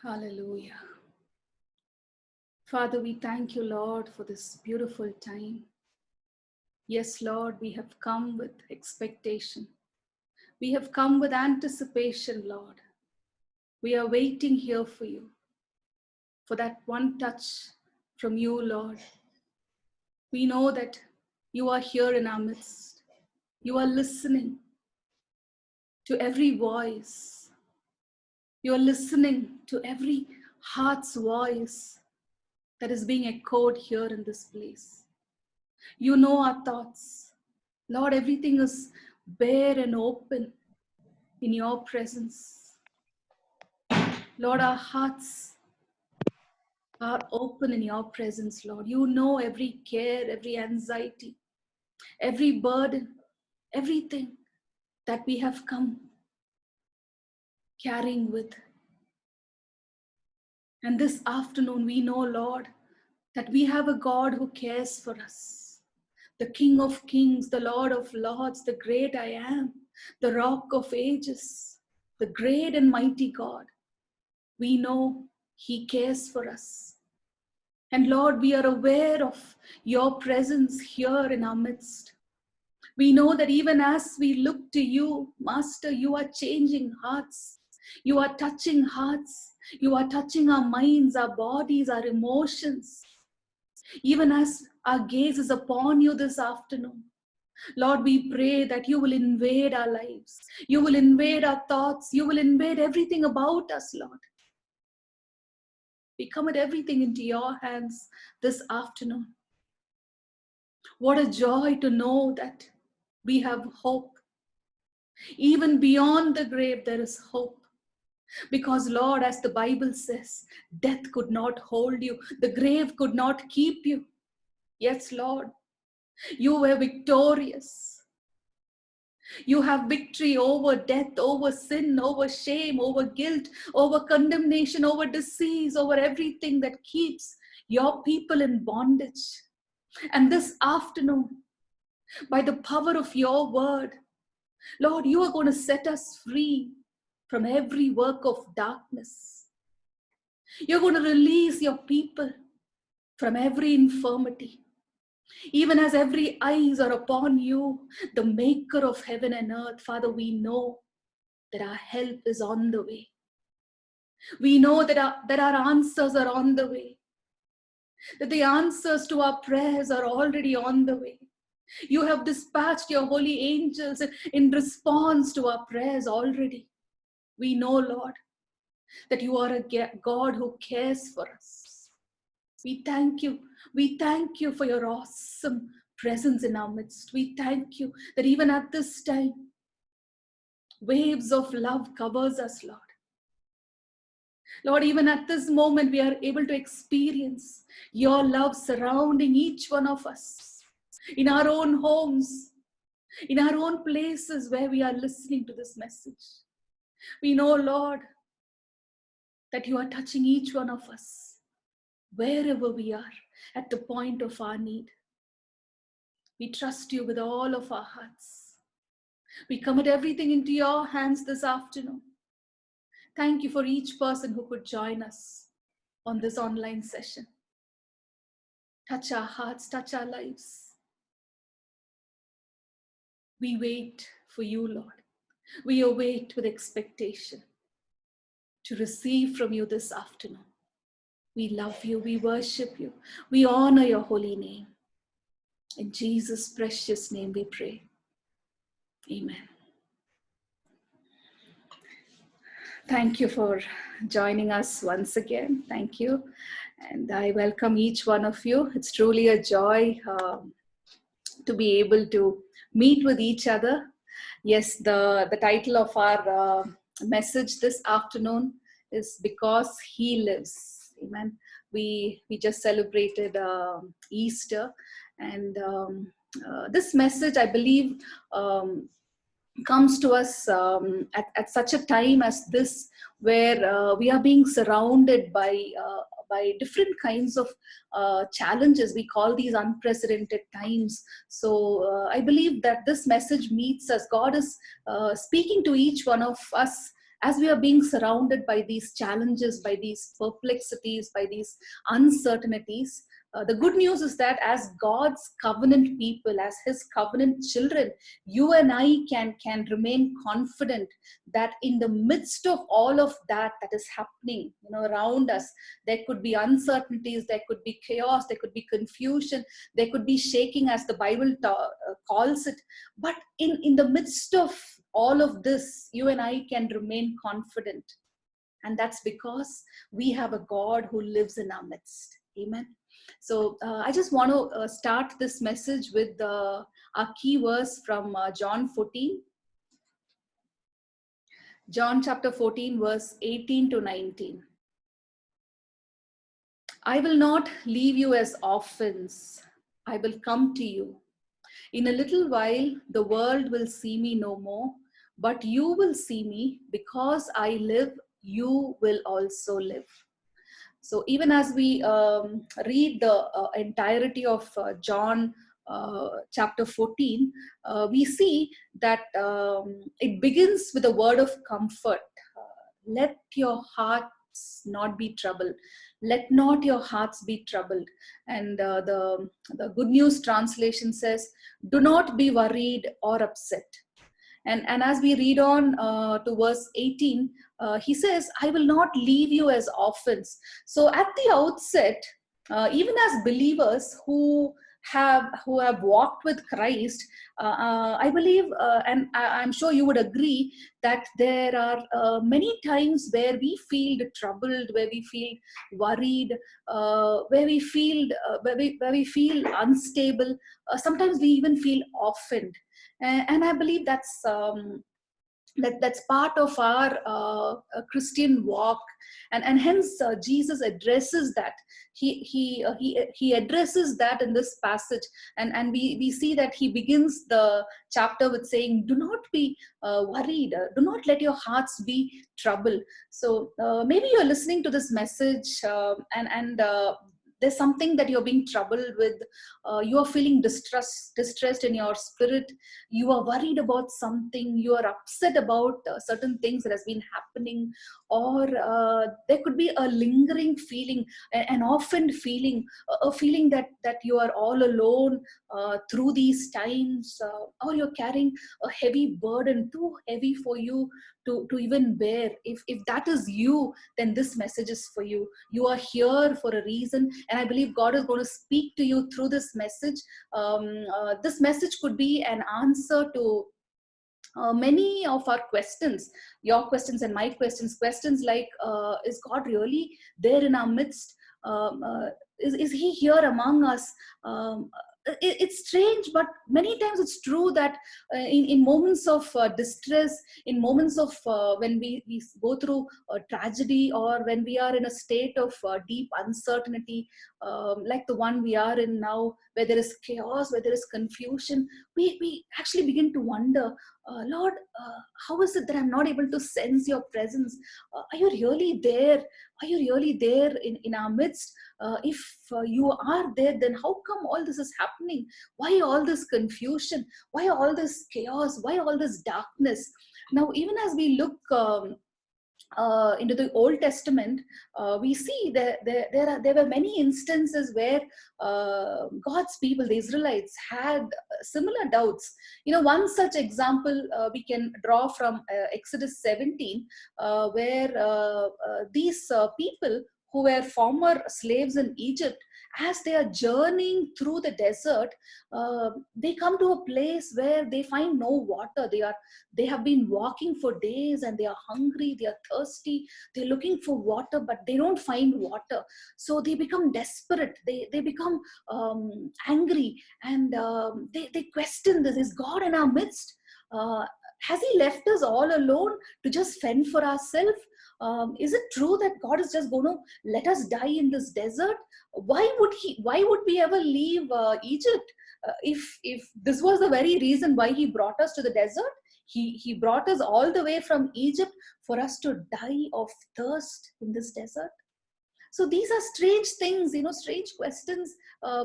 Hallelujah. Father, we thank you, Lord, for this beautiful time. Yes, Lord, we have come with expectation. We have come with anticipation, Lord. We are waiting here for you, for that one touch from you, Lord. We know that you are here in our midst. You are listening to every voice. You are listening to every heart's voice that is being echoed here in this place. You know our thoughts. Lord, everything is bare and open in your presence. Lord, our hearts are open in your presence, Lord. You know every care, every anxiety, every burden, everything that we have come carrying with. And this afternoon, we know, Lord, that we have a God who cares for us. The King of Kings, the Lord of Lords, the great I am, the Rock of Ages, the great and mighty God. We know He cares for us. And Lord, we are aware of your presence here in our midst. We know that even as we look to you, Master, you are changing hearts. You are touching hearts. You are touching our minds, our bodies, our emotions. Even as our gaze is upon you this afternoon, Lord, we pray that you will invade our lives. You will invade our thoughts. You will invade everything about us, Lord. We commit everything into your hands this afternoon. What a joy to know that we have hope. Even beyond the grave, there is hope. Because, Lord, as the Bible says, death could not hold you, the grave could not keep you. Yes, Lord, you were victorious. You have victory over death, over sin, over shame, over guilt, over condemnation, over disease, over everything that keeps your people in bondage. And this afternoon, by the power of your word, Lord, you are going to set us free from every work of darkness. You're going to release your people from every infirmity. Even as every eyes are upon you, the maker of heaven and earth, Father, we know that our help is on the way. We know that our answers are on the way. That the answers to our prayers are already on the way. You have dispatched your holy angels in response to our prayers already. We know, Lord, that you are a God who cares for us. We thank you. We thank you for your awesome presence in our midst. We thank you that even at this time, waves of love covers us, Lord. Lord, even at this moment, we are able to experience your love surrounding each one of us, in our own homes, in our own places where we are listening to this message. We know, Lord, that you are touching each one of us, wherever we are, at the point of our need. We trust you with all of our hearts. We commit everything into your hands this afternoon. Thank you for each person who could join us on this online session. Touch our hearts, touch our lives. We wait for you, Lord. We await with expectation to receive from you this afternoon. We love you, we worship you, we honor your holy name. In Jesus' precious name we pray. Amen. Thank you for joining us once again. Thank you. And I welcome each one of you. It's truly a joy to be able to meet with each other. Yes, the title of our message this afternoon is Because He Lives. Amen. We just celebrated Easter, and this message, I believe, comes to us at such a time as this, where we are being surrounded by different kinds of challenges. We call these unprecedented times. So I believe that this message meets us. God is speaking to each one of us as we are being surrounded by these challenges, by these perplexities, by these uncertainties, the good news is that as God's covenant people, as his covenant children, you and I can remain confident that in the midst of all of that is happening, around us, there could be uncertainties, there could be chaos, there could be confusion, there could be shaking, as the Bible calls it. But in the midst of all of this, you and I can remain confident. And that's because we have a God who lives in our midst. Amen. So I just want to start this message with our key verse from John 14. John chapter 14, verse 18 to 19. I will not leave you as orphans. I will come to you. In a little while, the world will see me no more, but you will see me. Because I live, you will also live. So even as we read the entirety of John chapter 14, we see that it begins with a word of comfort. Let your hearts not be troubled. Let not your hearts be troubled. And the Good News translation says, do not be worried or upset. And as we read on to verse 18, he says, I will not leave you as orphans. So at the outset, even as believers who have walked with Christ, I believe, and I'm sure you would agree, that there are many times where we feel troubled, where we feel worried, where we feel unstable. Sometimes we even feel orphaned. And I believe that's part of our Christian walk, and hence Jesus addresses that. He addresses that in this passage, and we see that he begins the chapter with saying, do not be worried, do not let your hearts be troubled. So maybe you're listening to this message, and there's something that you're being troubled with. You are feeling distressed in your spirit. You are worried about something. You are upset about certain things that has been happening, or there could be a lingering feeling, an orphaned feeling, a feeling that you are all alone through these times, or you're carrying a heavy burden, too heavy for you to even bear. If that is you, then this message is for you. You are here for a reason, and I believe God is going to speak to you through this message. This message could be an answer to many of our questions, your questions and my questions like, is God really there in our midst? Is he here among us? It's strange, but many times it's true that in moments of distress, in moments of when we go through a tragedy, or when we are in a state of deep uncertainty, like the one we are in now, where there is chaos, where there is confusion, we actually begin to wonder, Lord, how is it that I'm not able to sense your presence? Are you really there? Are you really there in our midst? If you are there, then how come all this is happening? Why all this confusion? Why all this chaos? Why all this darkness? Now, even as we look into the Old Testament, we see that there were many instances where God's people, the Israelites, had similar doubts. One such example we can draw from Exodus 17, where these people who were former slaves in Egypt, as they are journeying through the desert, they come to a place where they find no water. They have been walking for days, and they are hungry, they are thirsty, they're looking for water, but they don't find water. So they become desperate, they become angry, and they question this: is God in our midst? Has he left us all alone to just fend for ourselves? Is it true that God is just going to let us die in this desert? Why would we ever leave Egypt? If this was the very reason why he brought us to the desert, he brought us all the way from Egypt for us to die of thirst in this desert. So these are strange things, strange questions.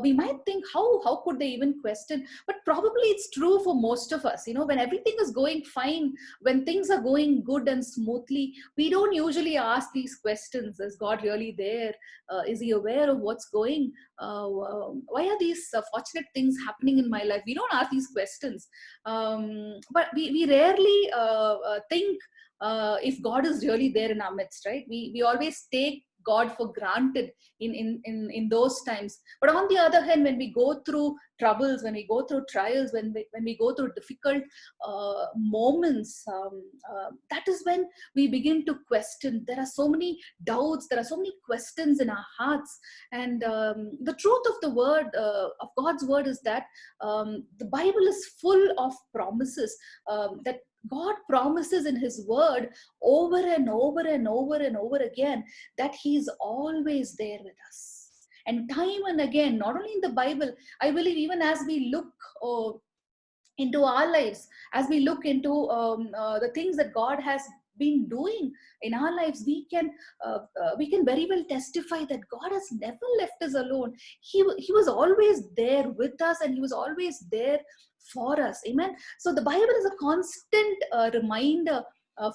We might think, how could they even question? But probably it's true for most of us. When everything is going fine, when things are going good and smoothly, we don't usually ask these questions. Is God really there? Is he aware of what's going? Why are these fortunate things happening in my life? We don't ask these questions. But we rarely think if God is really there in our midst, right? We always take God for granted in those times. But on the other hand, when we go through troubles, when we go through trials, when we go through difficult moments, that is when we begin to question. There are so many doubts, there are so many questions in our hearts. And the truth of the word, of God's word, is that the Bible is full of promises, that God promises in his word over and over and over and over again that he's always there with us. And time and again, not only in the Bible, I believe even as we look into our lives, as we look into the things that God has been doing in our lives, we can very well testify that God has never left us alone. He was always there with us, and he was always there for us. Amen. So the Bible is a constant reminder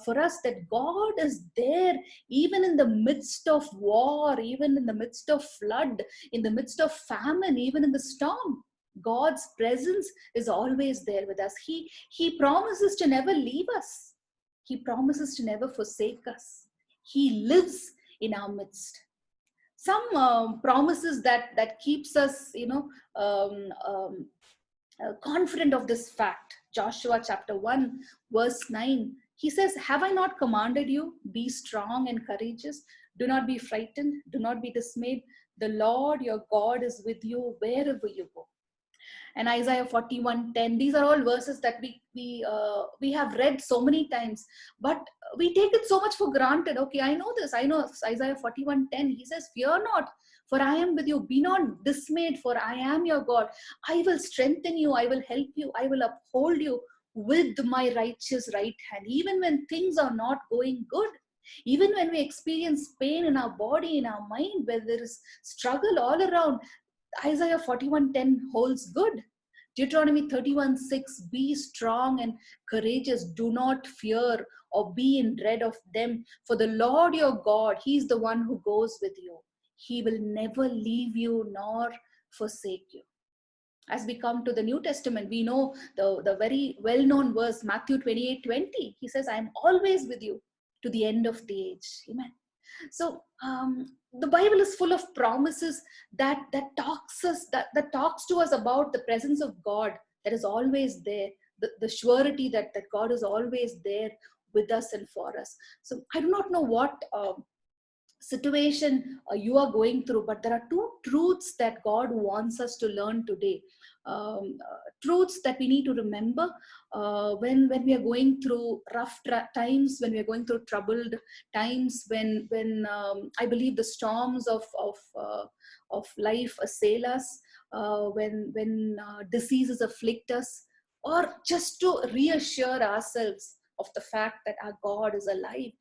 for us that God is there even in the midst of war, even in the midst of flood, in the midst of famine, even in the storm. God's presence is always there with us. He promises to never leave us. He promises to never forsake us. He lives in our midst. Some promises that keeps us, confident of this fact. Joshua chapter 1 verse 9. He says, "Have I not commanded you? Be strong and courageous. Do not be frightened. Do not be dismayed. The Lord your God is with you wherever you go." And Isaiah 41:10. These are all verses that we have read so many times, but we take it so much for granted. Okay, I know this. I know Isaiah 41:10. He says, "Fear not, for I am with you. Be not dismayed, for I am your God. I will strengthen you. I will help you. I will uphold you with my righteous right hand." Even when things are not going good, even when we experience pain in our body, in our mind, where there is struggle all around, Isaiah 41:10 holds good. Deuteronomy 31:6, "Be strong and courageous. Do not fear or be in dread of them. For the Lord your God, he is the one who goes with you. He will never leave you nor forsake you." As we come to the New Testament, we know the very well-known verse, Matthew 28:20. He says, "I am always with you to the end of the age." Amen. So the Bible is full of promises that talks to us about the presence of God that is always there, the surety that God is always there with us and for us. So I do not know what situation you are going through, but there are two truths that God wants us to learn today. Truths that we need to remember when we are going through rough times, when we are going through troubled times, when I believe the storms of life assail us, when diseases afflict us, or just to reassure ourselves of the fact that our God is alive.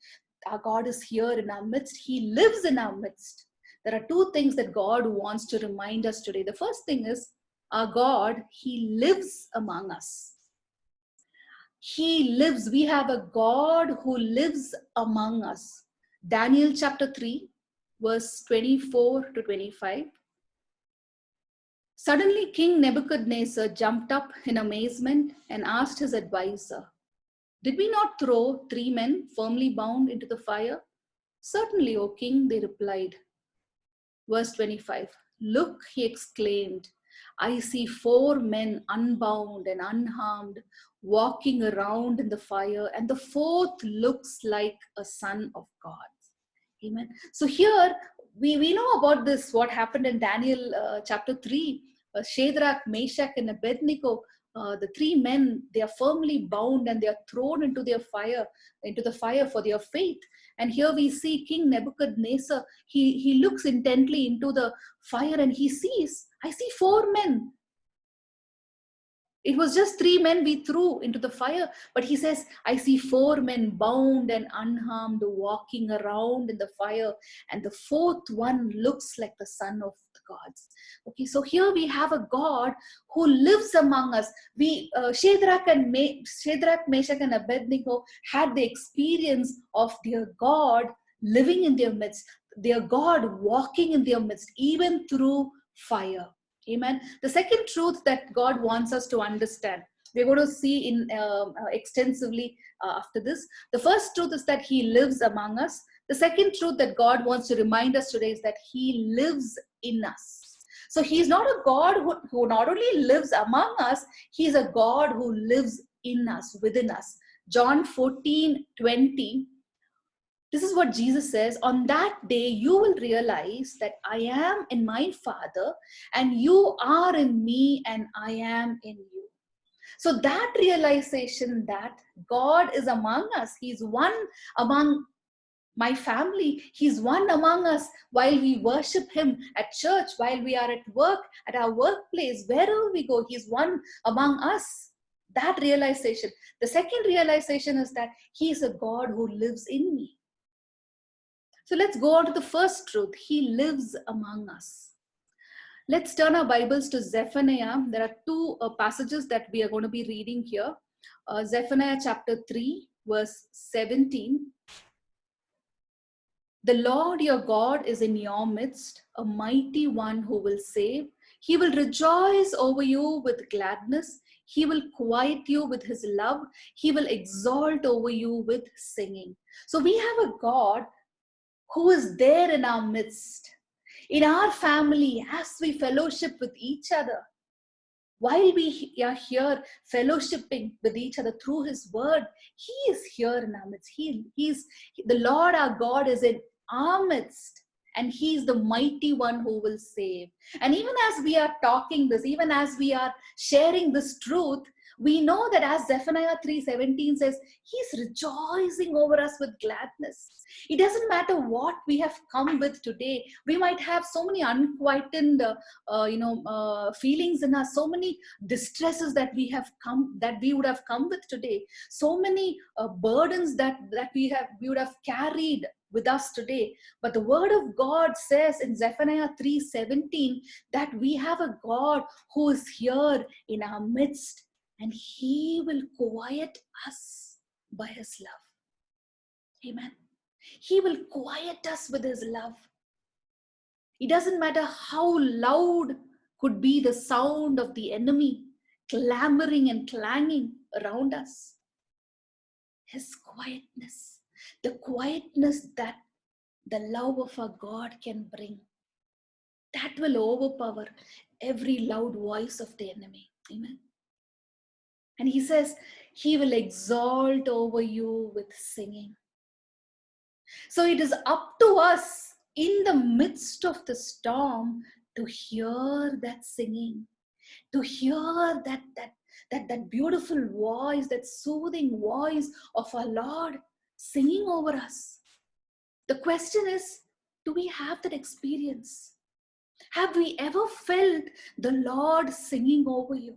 Our God is here in our midst. He lives in our midst. There are two things that God wants to remind us today. The first thing is, our God, he lives among us. He lives. We have a God who lives among us. Daniel chapter 3, verse 24 to 25. Suddenly King Nebuchadnezzar jumped up in amazement and asked his advisor, "Did we not throw 3 men firmly bound into the fire?" "Certainly, O king," they replied. Verse 25. "Look," he exclaimed, "I see 4 men unbound and unharmed, walking around in the fire, and the 4th looks like a son of God." Amen. So here we know about this, what happened in Daniel chapter 3. Shadrach, Meshach, and Abednego, the 3 men, they are firmly bound and they are thrown into the fire for their faith. And here we see King Nebuchadnezzar. He looks intently into the fire and he sees, "I see 4 men." It was just 3 men we threw into the fire. But he says, I see 4 men bound and unharmed walking around in the fire. And the 4th one looks like the son of the gods. Okay, so here we have a God who lives among us. Shadrach, Meshach, and Abednego had the experience of their God living in their midst, their God walking in their midst, even through fire. Amen. The second truth that God wants us to understand, we're going to see in extensively after this. The first truth is that He lives among us. The second truth that God wants to remind us today is that He lives in us. So He's not a God who not only lives among us, He's a God who lives in us, within us. John 14:20. This is what Jesus says, on that day you will realize that I am in my Father and you are in me and I am in you. So that realization that God is among us, He's one among my family, He's one among us while we worship Him at church, while we are at work, at our workplace, wherever we go, He's one among us. That realization. The second realization is that He is a God who lives in me. So let's go on to the first truth. He lives among us. Let's turn our Bibles to Zephaniah. There are 2 passages that we are going to be reading here. Zephaniah chapter 3, verse 17. The Lord your God is in your midst, a mighty one who will save. He will rejoice over you with gladness. He will quiet you with His love. He will exalt over you with singing. So we have a God who is there in our midst, in our family, as we fellowship with each other. While we are here fellowshipping with each other through His word, He is here in our midst. The Lord our God is in our midst, and He is the mighty one who will save. And even as we are talking this, even as we are sharing this truth, we know that as Zephaniah 3:17 says, He's rejoicing over us with gladness. It doesn't matter what we have come with today. We might have so many unquietened feelings in us, so many distresses that we would have come with today, so many burdens that we would have carried with us today. But the word of God says in Zephaniah 3:17 that we have a God who is here in our midst, and He will quiet us by His love. Amen. He will quiet us with His love. It doesn't matter how loud could be the sound of the enemy clamoring and clanging around us. His quietness, the quietness that the love of our God can bring, that will overpower every loud voice of the enemy. Amen. And He says, He will exalt over you with singing. So it is up to us in the midst of the storm to hear that singing, to hear that beautiful voice, that soothing voice of our Lord singing over us. The question is, do we have that experience? Have we ever felt the Lord singing over you?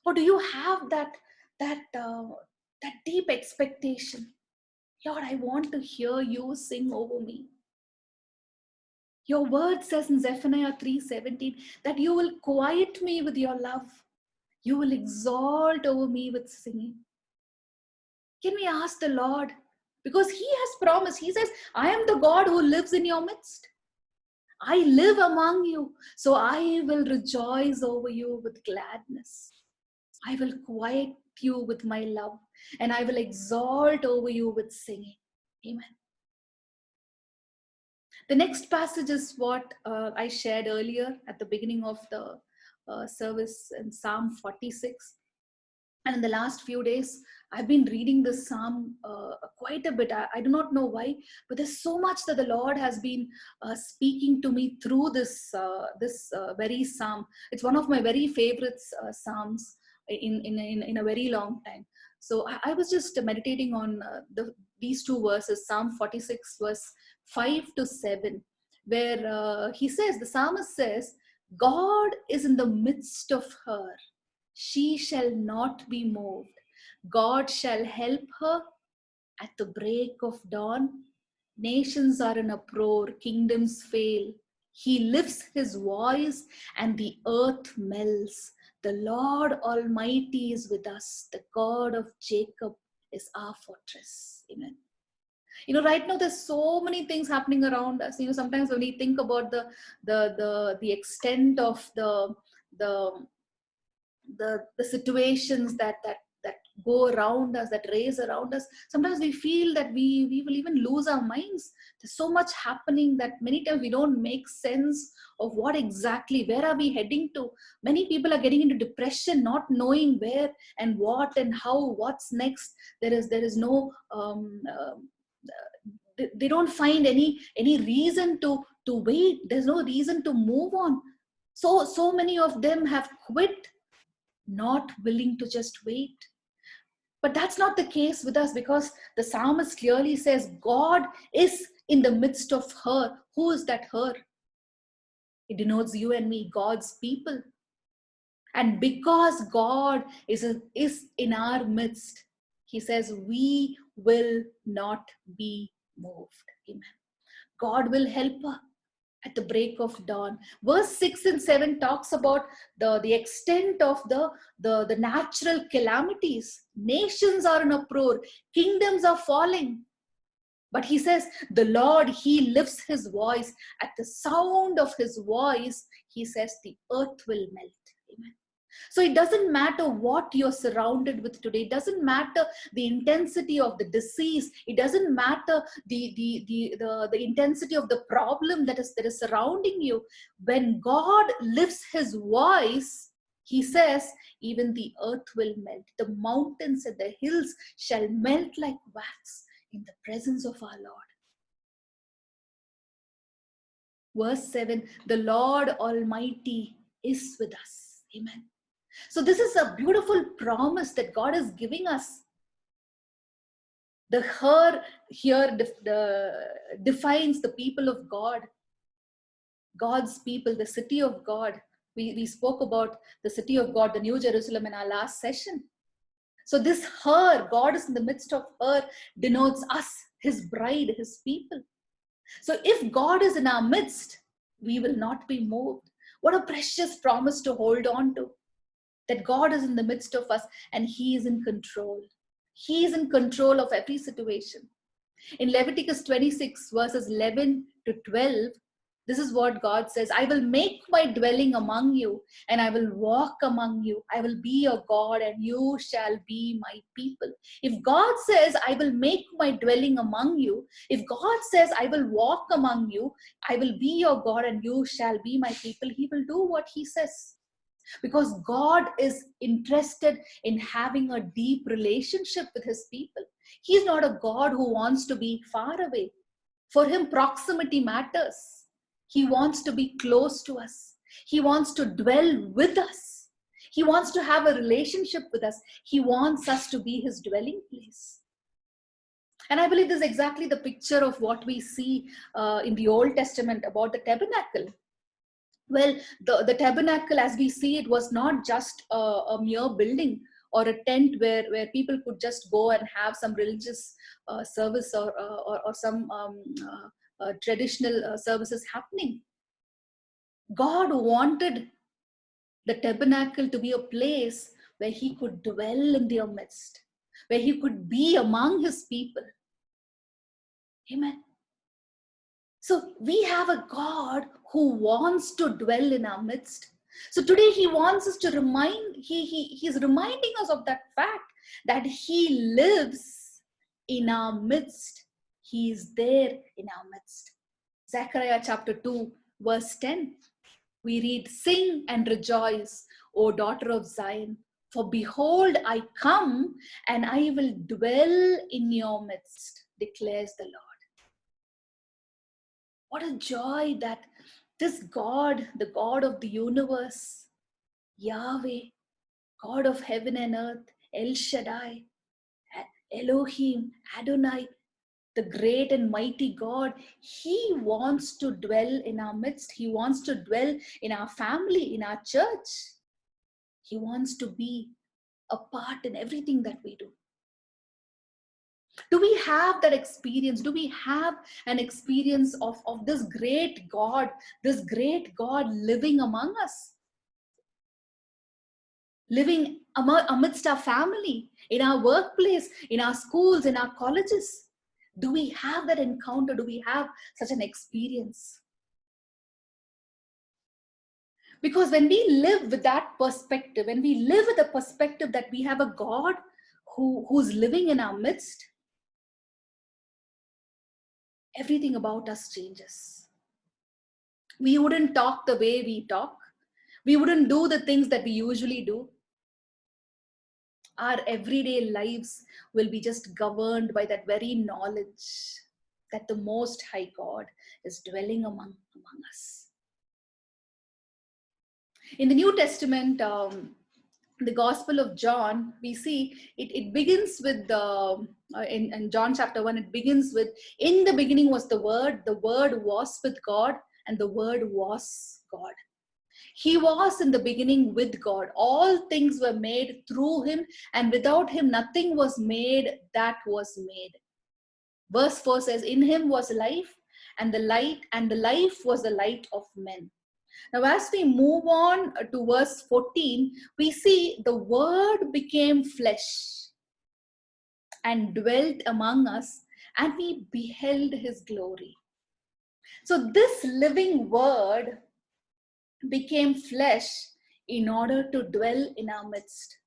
Or do you have that deep expectation? Lord, I want to hear you sing over me. Your word says in Zephaniah 3:17 that you will quiet me with your love. You will exalt over me with singing. Can we ask the Lord? Because He has promised. He says, I am the God who lives in your midst. I live among you. So I will rejoice over you with gladness. I will quiet you with my love. And I will exalt over you with singing. Amen. The next passage is what I shared earlier at the beginning of the service in Psalm 46. And in the last few days, I've been reading this Psalm quite a bit. I do not know why, but there's so much that the Lord has been speaking to me through this very Psalm. It's one of my very favorite Psalms in a very long time. So I was just meditating on these 2 verses, Psalm 46, verse 5 to 7, where the psalmist says, God is in the midst of her. She shall not be moved. God shall help her at the break of dawn. Nations are in uproar, kingdoms fail. He lifts his voice and the earth melts. The Lord Almighty is with us. The God of Jacob is our fortress. Amen. Right now there's so many things happening around us. Sometimes when we think about the extent of the the situations that go around us, that raise around us, sometimes we feel that we will even lose our minds. There's so much happening that many times we don't make sense of where are we heading to. Many people are getting into depression, not knowing where and what and how, what's next. There is no they don't find any reason to wait. There's no reason to move on. So many of them have quit, not willing to just wait. But that's not the case with us, because the psalmist clearly says God is in the midst of her. Who is that her? It denotes you and me, God's people. And because God is in our midst, he says we will not be moved. Amen. God will help her at the break of dawn. Verse 6 and 7 talks about the extent of the natural calamities. Nations are in uproar, kingdoms are falling. But he says, the Lord, he lifts his voice. At the sound of his voice, he says, the earth will melt. Amen. So it doesn't matter what you're surrounded with today. It doesn't matter the intensity of the disease. It doesn't matter the intensity of the problem that is surrounding you. When God lifts his voice, he says, even the earth will melt. The mountains and the hills shall melt like wax in the presence of our Lord. Verse 7, the Lord Almighty is with us. Amen. So this is a beautiful promise that God is giving us. The her here defines the people of God, God's people, the city of God. We spoke about the city of God, the New Jerusalem, in our last session. So this her, God is in the midst of her, denotes us, his bride, his people. So if God is in our midst, we will not be moved. What a precious promise to hold on to. That God is in the midst of us and he is in control. He is in control of every situation. In Leviticus 26 verses 11 to 12, this is what God says. I will make my dwelling among you and I will walk among you. I will be your God and you shall be my people. If God says, I will make my dwelling among you, if God says, I will walk among you, I will be your God and you shall be my people, he will do what he says. Because God is interested in having a deep relationship with his people. He's not a God who wants to be far away. For him, proximity matters. He wants to be close to us. He wants to dwell with us. He wants to have a relationship with us. He wants us to be his dwelling place. And I believe this is exactly the picture of what we see in the Old Testament about the tabernacle. Well, the tabernacle, as we see it, was not just a mere building or a tent where people could just go and have some religious service or some traditional services happening. God wanted the tabernacle to be a place where he could dwell in their midst, where he could be among his people. Amen. So we have a God who wants to dwell in our midst. So today he wants us to he's reminding us of that fact that he lives in our midst. He is there in our midst. Zechariah chapter 2 verse 10. We read, sing and rejoice, O daughter of Zion, for behold, I come and I will dwell in your midst, declares the Lord. What a joy that this God, the God of the universe, Yahweh, God of heaven and earth, El Shaddai, Elohim, Adonai, the great and mighty God, he wants to dwell in our midst. He wants to dwell in our family, in our church. He wants to be a part in everything that we do. Do we have that experience? Do we have an experience of this great God living among us, living amidst our family, in our workplace, in our schools, in our colleges? Do we have that encounter? Do we have such an experience? Because when we live with that perspective, when we live with the perspective that we have a God who's living in our midst, everything about us changes. We wouldn't talk the way we talk. We wouldn't do the things that we usually do. Our everyday lives will be just governed by that very knowledge that the Most High God is dwelling among us. In the New Testament, the Gospel of John, we see it begins with in John chapter 1, it begins with, in the beginning was the Word was with God, and the Word was God. He was in the beginning with God. All things were made through him, and without him nothing was made that was made. Verse 4 says, in him was life, and the life was the light of men. Now, as we move on to verse 14, we see the Word became flesh and dwelt among us, and we beheld his glory. So this living Word became flesh in order to dwell in our midst.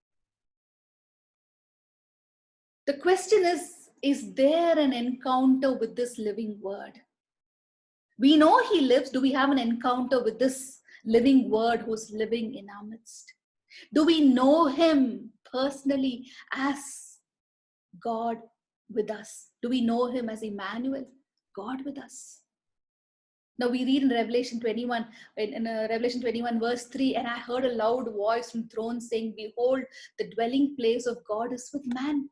The question is there an encounter with this living Word? We know he lives. Do we have an encounter with this living Word who's living in our midst? Do we know him personally as God with us? Do we know him as Emmanuel, God with us? Now we read in Revelation 21, Revelation 21 verse 3, and I heard a loud voice from the throne saying, behold, the dwelling place of God is with man.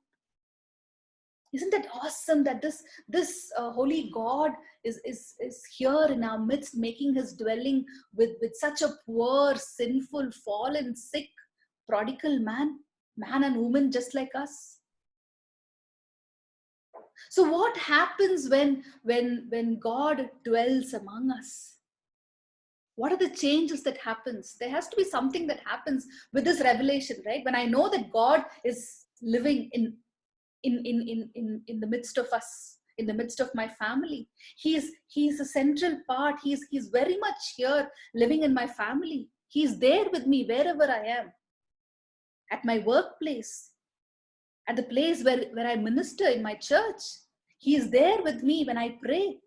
Isn't that awesome that this holy God is here in our midst, making his dwelling with such a poor, sinful, fallen, sick, prodigal man and woman just like us? So what happens when God dwells among us? What are the changes that happens? There has to be something that happens with this revelation, right? When I know that God is living in the midst of us, in the midst of my family, he's a central part. He's very much here, living in my family. He's there with me wherever I am, at my workplace, at the place where I minister in my church. He is there with me when I pray.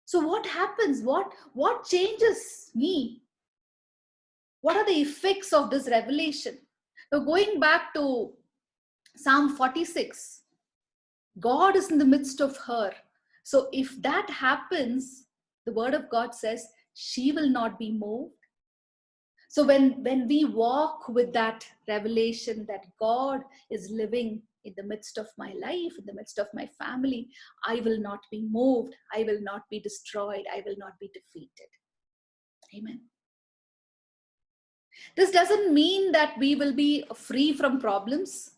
So what happens? What changes me? What are the effects of this revelation? Now, going back to Psalm 46, God is in the midst of her. So if that happens, the word of God says she will not be moved. So when we walk with that revelation that God is living in the midst of my life, in the midst of my family, I will not be moved. I will not be destroyed. I will not be defeated. Amen. This doesn't mean that we will be free from problems.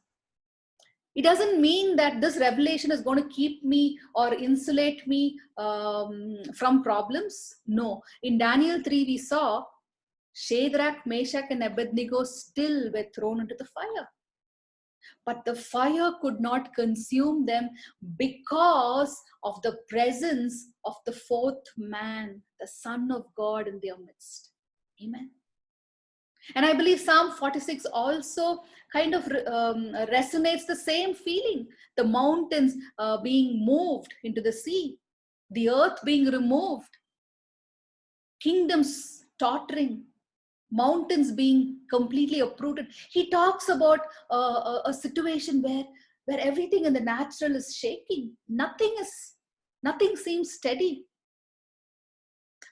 It doesn't mean that this revelation is going to keep me or insulate me from problems. No. In Daniel 3, we saw Shadrach, Meshach, and Abednego still were thrown into the fire. But the fire could not consume them because of the presence of the fourth man, the Son of God in their midst. Amen. And I believe Psalm 46 also kind of resonates the same feeling. The mountains being moved into the sea, the earth being removed, kingdoms tottering, mountains being completely uprooted. He talks about a situation where everything in the natural is shaking. Nothing seems steady.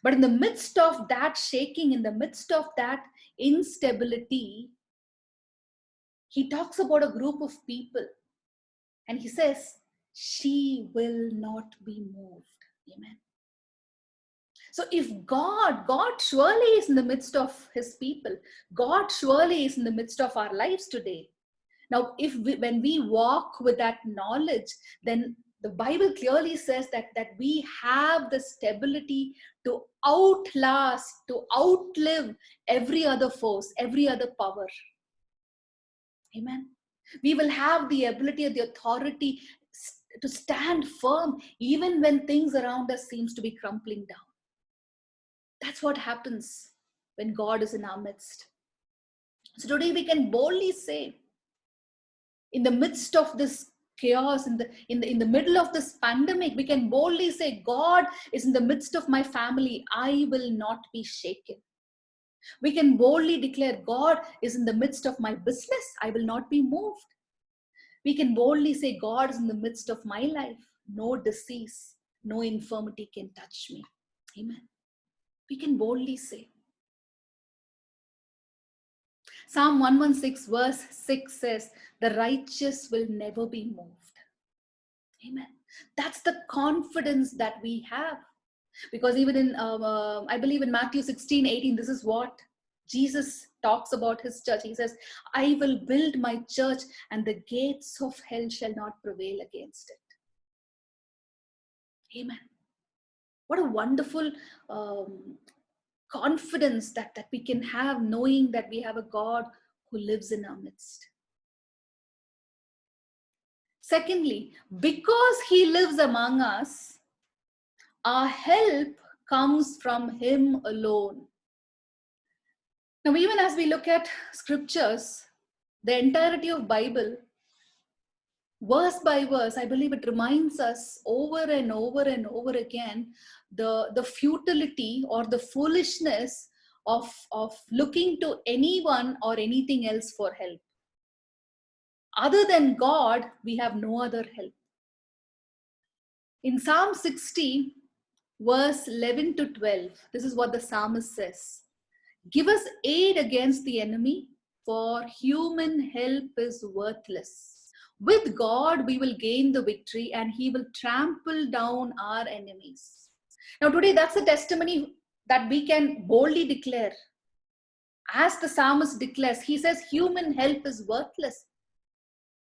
But in the midst of that shaking, in the midst of that instability, he talks about a group of people and he says, she will not be moved. Amen. So if God surely is in the midst of his people. God surely is in the midst of our lives today. Now, when we walk with that knowledge, then the Bible clearly says that we have the stability to outlast, to outlive every other force, every other power. Amen. We will have the ability and the authority to stand firm even when things around us seems to be crumbling down. That's what happens when God is in our midst. So today we can boldly say, in the midst of this chaos, in the middle of this pandemic, we can boldly say, God is in the midst of my family. I will not be shaken. We can boldly declare, God is in the midst of my business. I will not be moved. We can boldly say, God is in the midst of my life. No disease, no infirmity can touch me. Amen. We can boldly say. Psalm 116 verse 6 says, the righteous will never be moved. Amen. That's the confidence that we have. Because even in, I believe in Matthew 16:18, this is what Jesus talks about his church. He says, I will build my church and the gates of hell shall not prevail against it. Amen. What a wonderful confidence that we can have, knowing that we have a God who lives in our midst. Secondly, because he lives among us, our help comes from him alone. Now, even as we look at scriptures, the entirety of Bible, verse by verse, I believe it reminds us over and over and over again the futility or the foolishness of looking to anyone or anything else for help. Other than God, we have no other help. In Psalm 60, verse 11 to 12, this is what the psalmist says. Give us aid against the enemy, for human help is worthless. With God, we will gain the victory and he will trample down our enemies. Now today, that's a testimony that we can boldly declare. As the psalmist declares, he says human help is worthless.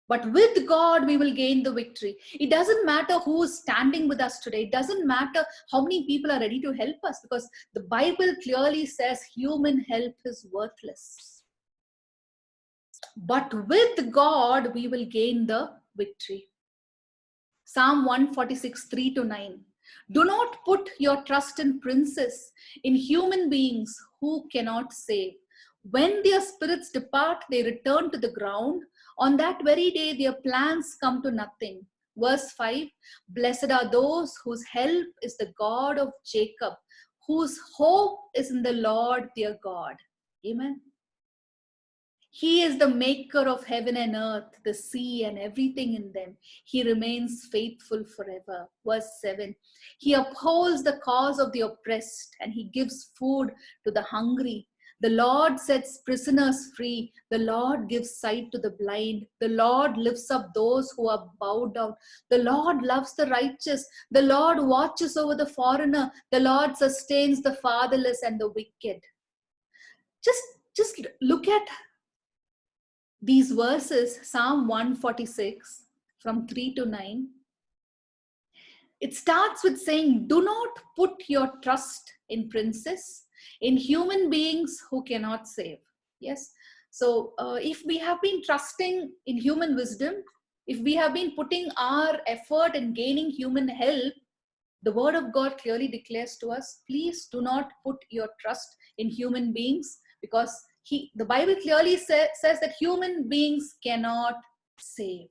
But with God, we will gain the victory. It doesn't matter who is standing with us today. It doesn't matter how many people are ready to help us, because the Bible clearly says human help is worthless. But with God, we will gain the victory. Psalm 146, 3 to 9. Do not put your trust in princes, in human beings who cannot save. When their spirits depart, they return to the ground. On that very day, their plans come to nothing. Verse 5, blessed are those whose help is the God of Jacob, whose hope is in the Lord their God. Amen. He is the maker of heaven and earth, the sea and everything in them. He remains faithful forever. Verse 7, he upholds the cause of the oppressed and he gives food to the hungry. The Lord sets prisoners free. The Lord gives sight to the blind. The Lord lifts up those who are bowed down. The Lord loves the righteous. The Lord watches over the foreigner. The Lord sustains the fatherless and the wicked. Just look at these verses, Psalm 146 from 3 to 9. It starts with saying, do not put your trust in princes, in human beings who cannot save. Yes. So if we have been trusting in human wisdom, if we have been putting our effort in gaining human help, the word of God clearly declares to us, please do not put your trust in human beings, because the Bible clearly says that human beings cannot save.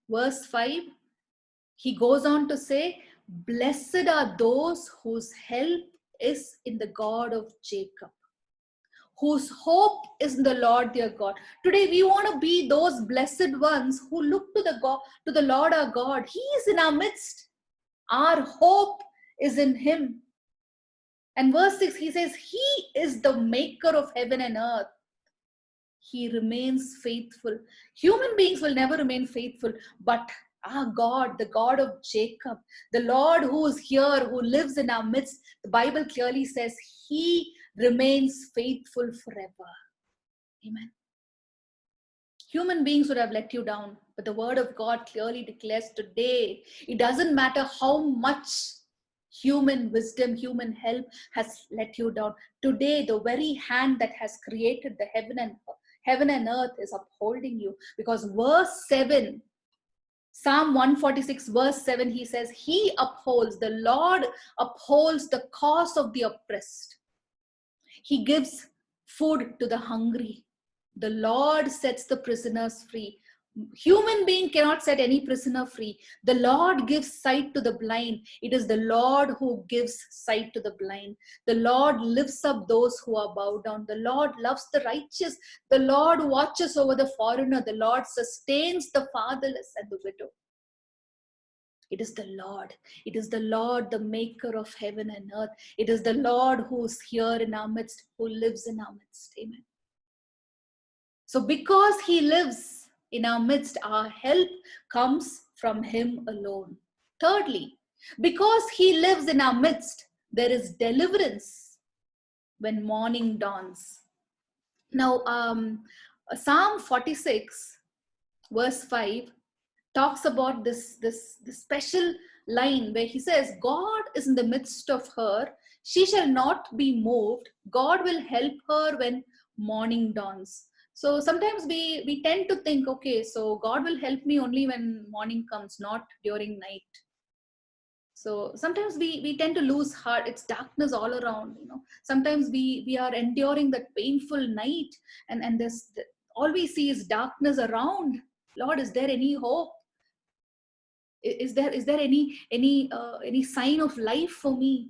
Verse 5, he goes on to say, blessed are those whose help is in the God of Jacob, whose hope is in the Lord their God. Today we want to be those blessed ones who look to the Lord our God. He is in our midst. Our hope is in him. And verse 6, he says, he is the maker of heaven and earth. He remains faithful. Human beings will never remain faithful, but Our God, the God of Jacob, the Lord who is here, who lives in our midst, the Bible clearly says he remains faithful forever. Amen. Human beings would have let you down, but the word of God clearly declares today, it doesn't matter how much human wisdom, human help has let you down. Today, the very hand that has created the heaven and earth is upholding you. Because verse 7, Psalm 146 verse 7, he says, he upholds, the Lord upholds the cause of the oppressed. He gives food to the hungry. The Lord sets the prisoners free. Human being cannot set any prisoner free. The Lord gives sight to the blind. It is the Lord who gives sight to the blind. The Lord lifts up those who are bowed down. The Lord loves the righteous. The Lord watches over the foreigner. The Lord sustains the fatherless and the widow. It is the Lord. It is the Lord, the maker of heaven and earth. It is the Lord who is here in our midst, who lives in our midst. Amen. So because he lives in our midst, our help comes from him alone. Thirdly, because he lives in our midst, there is deliverance when morning dawns. Now, Psalm 46, verse 5, talks about this special line where he says, God is in the midst of her. She shall not be moved. God will help her when morning dawns. So sometimes we tend to think, okay, so God will help me only when morning comes, not during night. So sometimes we tend to lose heart. It's darkness all around, you know. Sometimes we are enduring that painful night, and this all we see is darkness around. Lord, is there any hope? Is there any sign of life for me?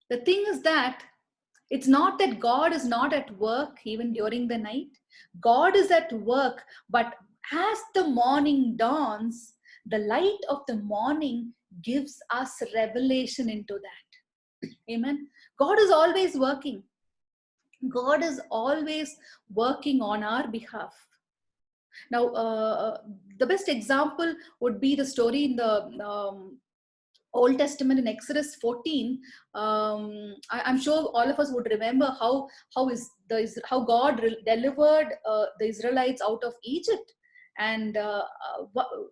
The thing is that it's not that God is not at work even during the night. God is at work, but as the morning dawns, the light of the morning gives us revelation into that. Amen. God is always working. God is always working on our behalf. Now, the best example would be the story in the Old Testament in Exodus 14. I'm sure all of us would remember how God delivered the Israelites out of Egypt. And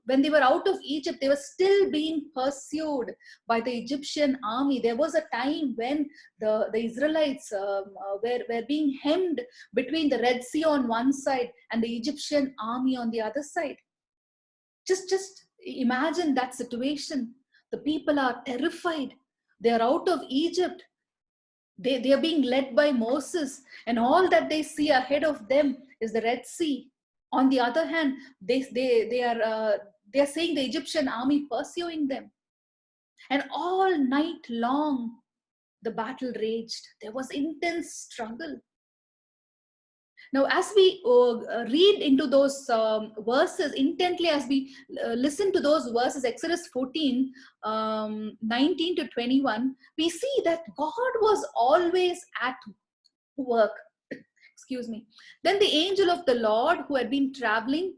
when they were out of Egypt, they were still being pursued by the Egyptian army. There was a time when the Israelites were being hemmed between the Red Sea on one side and the Egyptian army on the other side. Just imagine that situation. The people are terrified. They are out of Egypt. They are being led by Moses, and all that they see ahead of them is the Red Sea. On the other hand, they are seeing the Egyptian army pursuing them, and all night long the battle raged. There was intense struggle. Now, as we read into those verses intently, as we listen to those verses, Exodus 14, 19 to 21, we see that God was always at work. Excuse me. Then the angel of the Lord, who had been traveling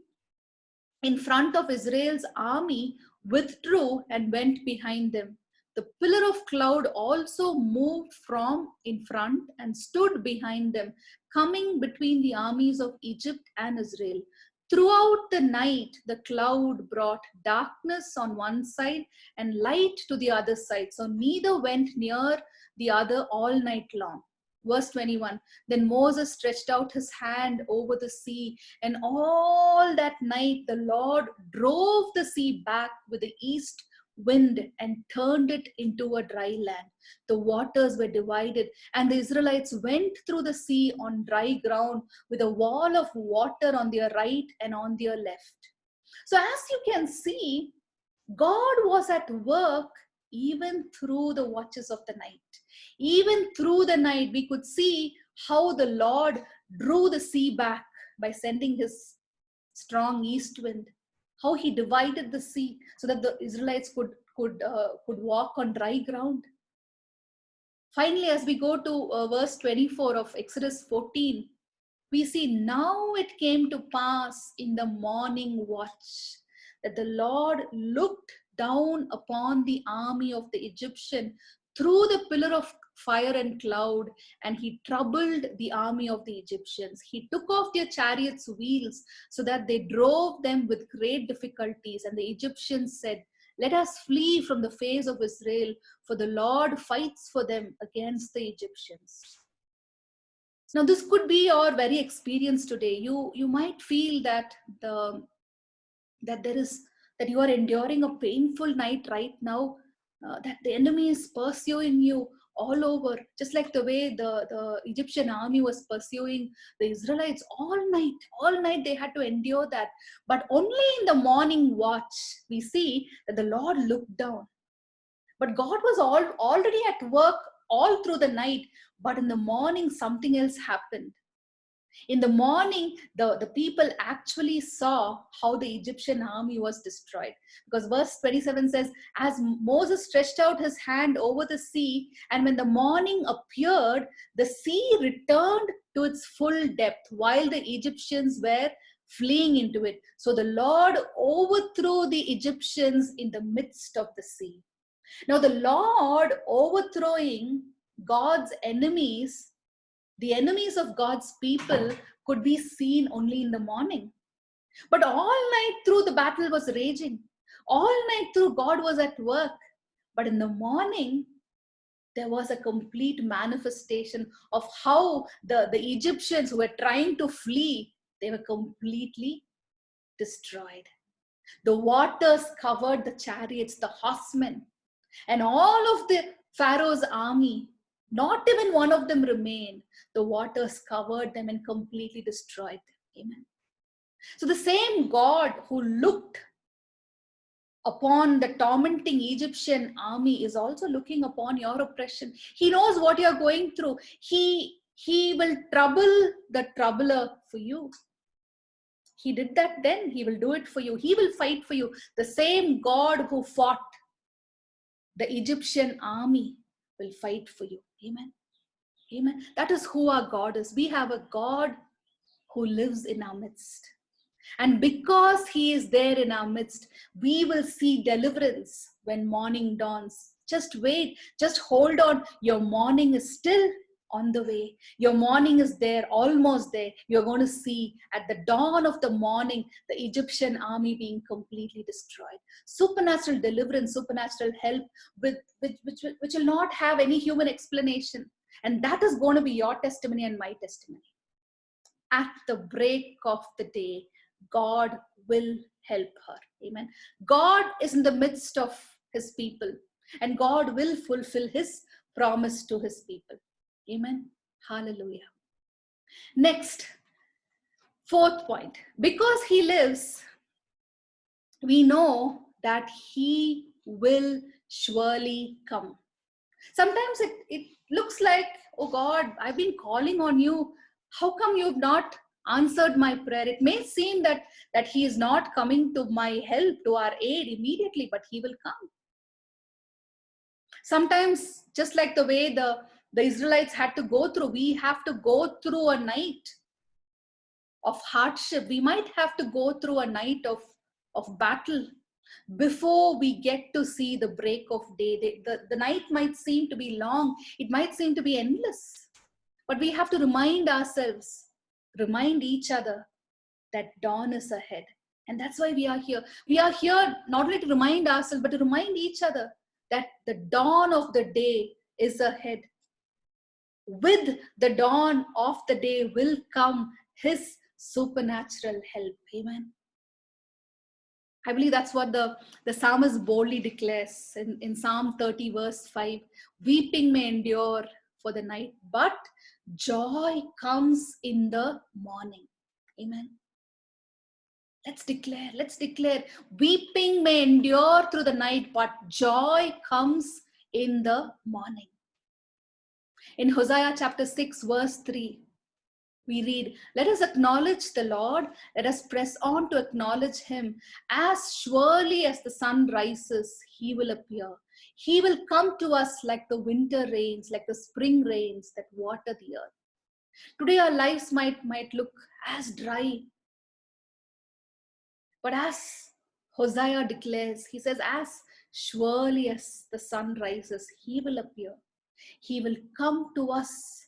in front of Israel's army, withdrew and went behind them. The pillar of cloud also moved from in front and stood behind them, coming between the armies of Egypt and Israel. Throughout the night, the cloud brought darkness on one side and light to the other side. So neither went near the other all night long. Verse 21, then Moses stretched out his hand over the sea, and all that night the Lord drove the sea back with the east wind and turned it into a dry land. The waters were divided, and the Israelites went through the sea on dry ground with a wall of water on their right and on their left. So as you can see, God was at work even through the watches of the night. Even through the night, we could see how the Lord drew the sea back by sending his strong east wind, how he divided the sea so that the Israelites could walk on dry ground. Finally, as we go to verse 24 of Exodus 14, we see, now it came to pass in the morning watch that the Lord looked down upon the army of the Egyptian through the pillar of fire and cloud, and he troubled the army of the Egyptians. He took off their chariots' wheels so that they drove them with great difficulties. And the Egyptians said, "Let us flee from the face of Israel, for the Lord fights for them against the Egyptians." Now, this could be your very experience today. You might feel that there is that you are enduring a painful night right now, that the enemy is pursuing you all over, just like the way the Egyptian army was pursuing the Israelites all night they had to endure that. But only in the morning watch we see that the Lord looked down. But God was already at work all through the night, but in the morning something else happened. In the morning, the people actually saw how the Egyptian army was destroyed. Because verse 27 says, "As Moses stretched out his hand over the sea, and when the morning appeared, the sea returned to its full depth, while the Egyptians were fleeing into it. So the Lord overthrew the Egyptians in the midst of the sea." Now, the Lord overthrowing God's enemies, the enemies of God's people, could be seen only in the morning. But all night through, the battle was raging. All night through, God was at work. But in the morning, there was a complete manifestation of how the Egyptians who were trying to flee, they were completely destroyed. The waters covered the chariots, the horsemen, and all of the Pharaoh's army. Not even one of them remained. The waters covered them and completely destroyed them. Amen. So the same God who looked upon the tormenting Egyptian army is also looking upon your oppression. He knows what you're going through. He will trouble the troubler for you. He did that then. He will do it for you. He will fight for you. The same God who fought the Egyptian army will fight for you. Amen. Amen. That is who our God is. We have a God who lives in our midst. And because he is there in our midst, we will see deliverance when morning dawns. Just wait, just hold on. Your morning is still on the way. Your morning is there, almost there. You're going to see at the dawn of the morning, the Egyptian army being completely destroyed. Supernatural deliverance, supernatural help, which will not have any human explanation. And that is going to be your testimony and my testimony. At the break of the day, God will help her. Amen. God is in the midst of his people, and God will fulfill his promise to his people. Amen. Hallelujah. Next, fourth point. Because he lives, we know that he will surely come. Sometimes it looks like, "Oh God, I've been calling on you. How come you've not answered my prayer?" It may seem that he is not coming to my help, to our aid immediately, but he will come. Sometimes, just like the way the Israelites had to go through, we have to go through a night of hardship. We might have to go through a night of battle before we get to see the break of day. The night might seem to be long. It might seem to be endless. But we have to remind ourselves, remind each other that dawn is ahead. And that's why we are here. We are here not only to remind ourselves, but to remind each other that the dawn of the day is ahead. With the dawn of the day will come his supernatural help. Amen. I believe that's what the psalmist boldly declares in Psalm 30 verse 5. Weeping may endure for the night, but joy comes in the morning. Amen. Let's declare. Weeping may endure through the night, but joy comes in the morning. In Hosea chapter 6 verse 3, we read, "Let us acknowledge the Lord. Let us press on to acknowledge him. As surely as the sun rises, he will appear. He will come to us like the winter rains, like the spring rains that water the earth." Today our lives might look as dry. But as Hosea declares, he says, as surely as the sun rises, he will appear. He will come to us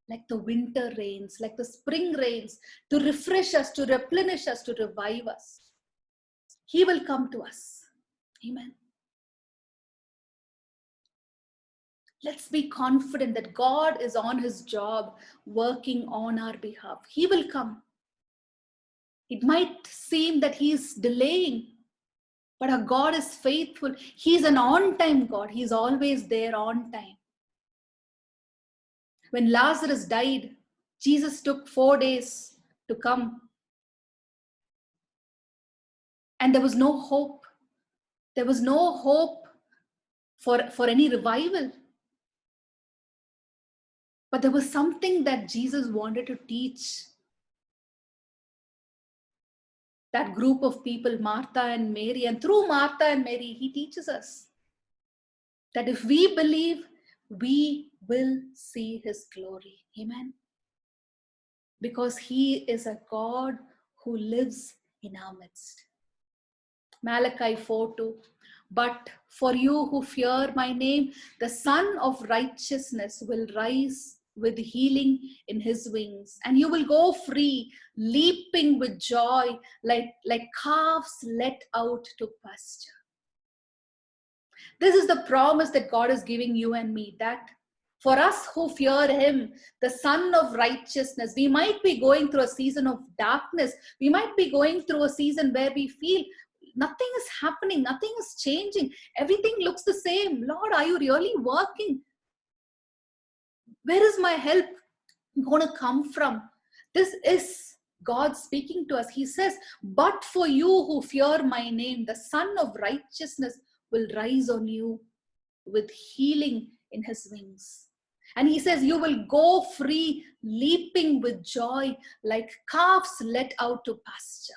like the winter rains, like the spring rains, to refresh us, to replenish us, to revive us. He will come to us. Amen. Let's be confident that God is on his job, working on our behalf. He will come. It might seem that he is delaying, but our God is faithful. He's an on-time God. He's always there on time. When Lazarus died, Jesus took 4 days to come. And there was no hope. There was no hope for any revival. But there was something that Jesus wanted to teach that group of people, Martha and Mary. And through Martha and Mary, he teaches us that if we believe, we will see his glory. Amen. Because he is a God who lives in our midst. Malachi 4:2. But for you who fear my name, the Son of Righteousness will rise with healing in his wings, and you will go free, leaping with joy like calves let out to pasture. This is the promise that God is giving you and me, that for us who fear him, the Son of Righteousness, we might be going through a season of darkness. We might be going through a season where we feel nothing is happening, nothing is changing. Everything looks the same. Lord, are you really working? Where is my help going to come from? This is God speaking to us. He says, but for you who fear my name, the Son of Righteousness will rise on you with healing in his wings. And he says, you will go free, leaping with joy like calves let out to pasture.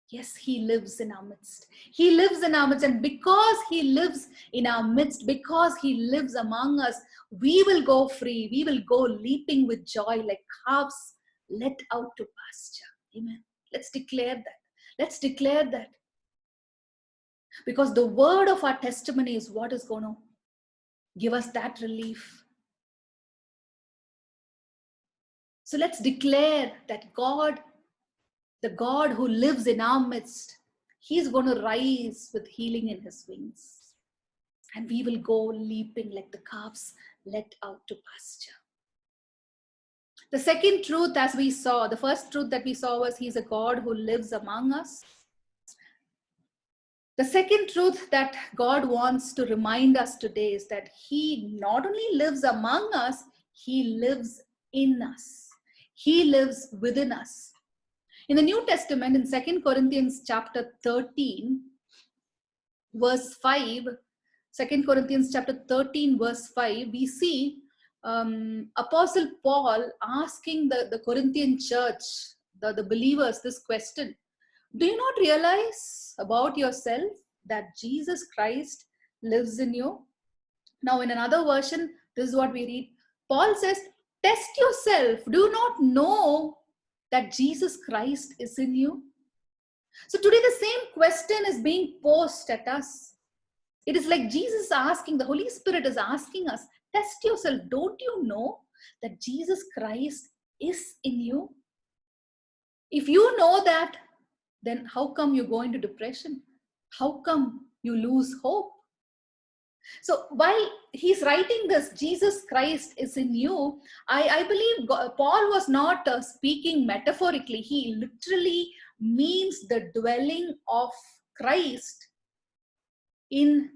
Yes, he lives in our midst. He lives in our midst. And because he lives in our midst, because he lives among us, we will go free. We will go leaping with joy like calves let out to pasture. Amen. Let's declare that. Let's declare that. Because the word of our testimony is what is going to give us that relief. So let's declare that God, the God who lives in our midst, he's going to rise with healing in his wings. And we will go leaping like the calves let out to pasture. The second truth, as we saw, the first truth that we saw was he's a God who lives among us. The second truth that God wants to remind us today is that he not only lives among us, he lives in us. He lives within us. In the New Testament, in 2 Corinthians chapter 13, verse 5, 2 Corinthians chapter 13, verse 5, we see Apostle Paul asking the Corinthian church, the believers, this question. Do you not realize about yourself that Jesus Christ lives in you? Now, in another version, this is what we read. Paul says, test yourself. Do you not know that Jesus Christ is in you? So today the same question is being posed at us. It is like Jesus is asking, the Holy Spirit is asking us, test yourself. Don't you know that Jesus Christ is in you? If you know that, then how come you go into depression? How come you lose hope? So while he's writing this, Jesus Christ is in you, I believe Paul was not speaking metaphorically. He literally means the dwelling of Christ in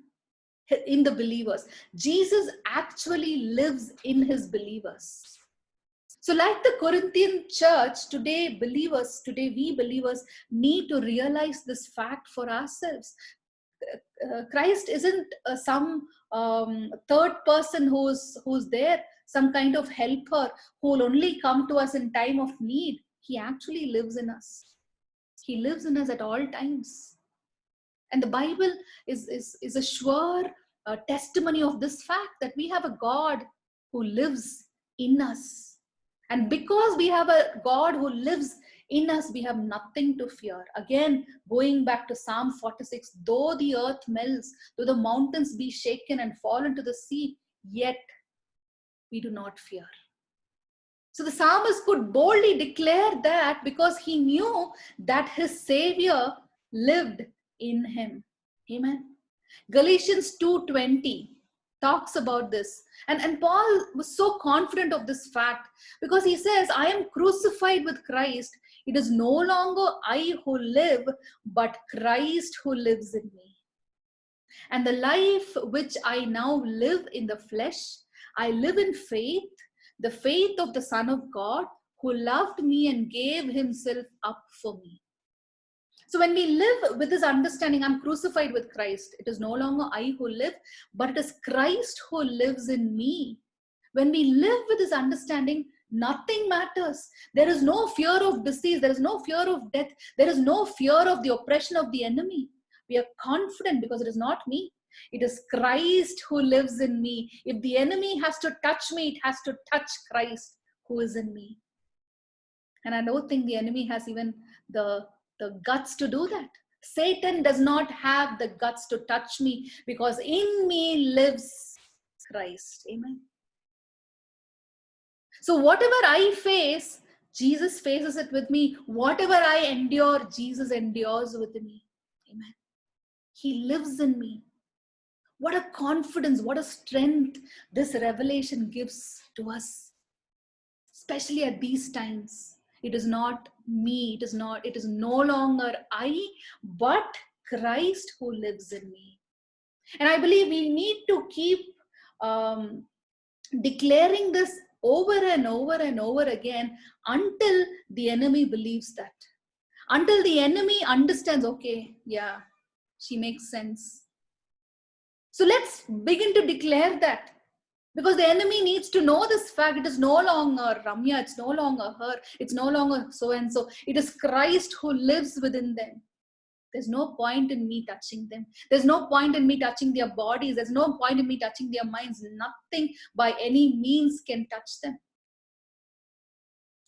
the believers. Jesus actually lives in his believers. So like the Corinthian church, today we believers need to realize this fact for ourselves. Christ isn't some third person who's there, some kind of helper who will only come to us in time of need. He actually lives in us. He lives in us at all times. And the Bible is a sure testimony of this fact, that we have a God who lives in us. And because we have a God who lives In us, we have nothing to fear. Again, going back to Psalm 46, though the earth melts, though the mountains be shaken and fall into the sea, yet we do not fear. So the psalmist could boldly declare that because he knew that his Savior lived in him. Amen. Galatians 2:20 talks about this. And Paul was so confident of this fact because he says, I am crucified with Christ. It is no longer I who live, but Christ who lives in me. And the life which I now live in the flesh, I live in faith, the faith of the Son of God who loved me and gave himself up for me. So when we live with this understanding, I'm crucified with Christ. It is no longer I who live, but it is Christ who lives in me. When we live with this understanding, nothing matters. There is no fear of disease. There is no fear of death. There is no fear of the oppression of the enemy. We are confident because it is not me. It is Christ who lives in me. If the enemy has to touch me, it has to touch Christ who is in me. And I don't think the enemy has even the guts to do that. Satan does not have the guts to touch me because in me lives Christ. Amen. So whatever I face, Jesus faces it with me. Whatever I endure, Jesus endures with me. Amen. He lives in me. What a confidence, what a strength this revelation gives to us, especially at these times. It is not me, it is no longer I, but Christ who lives in me. And I believe we need to keep declaring this over and over and over again until the enemy believes that. Until the enemy understands, okay, yeah, she makes sense. So let's begin to declare that. Because the enemy needs to know this fact. It is no longer Ramya, it's no longer her, it's no longer so and so. It is Christ who lives within them. There's no point in me touching them. There's no point in me touching their bodies. There's no point in me touching their minds. Nothing by any means can touch them.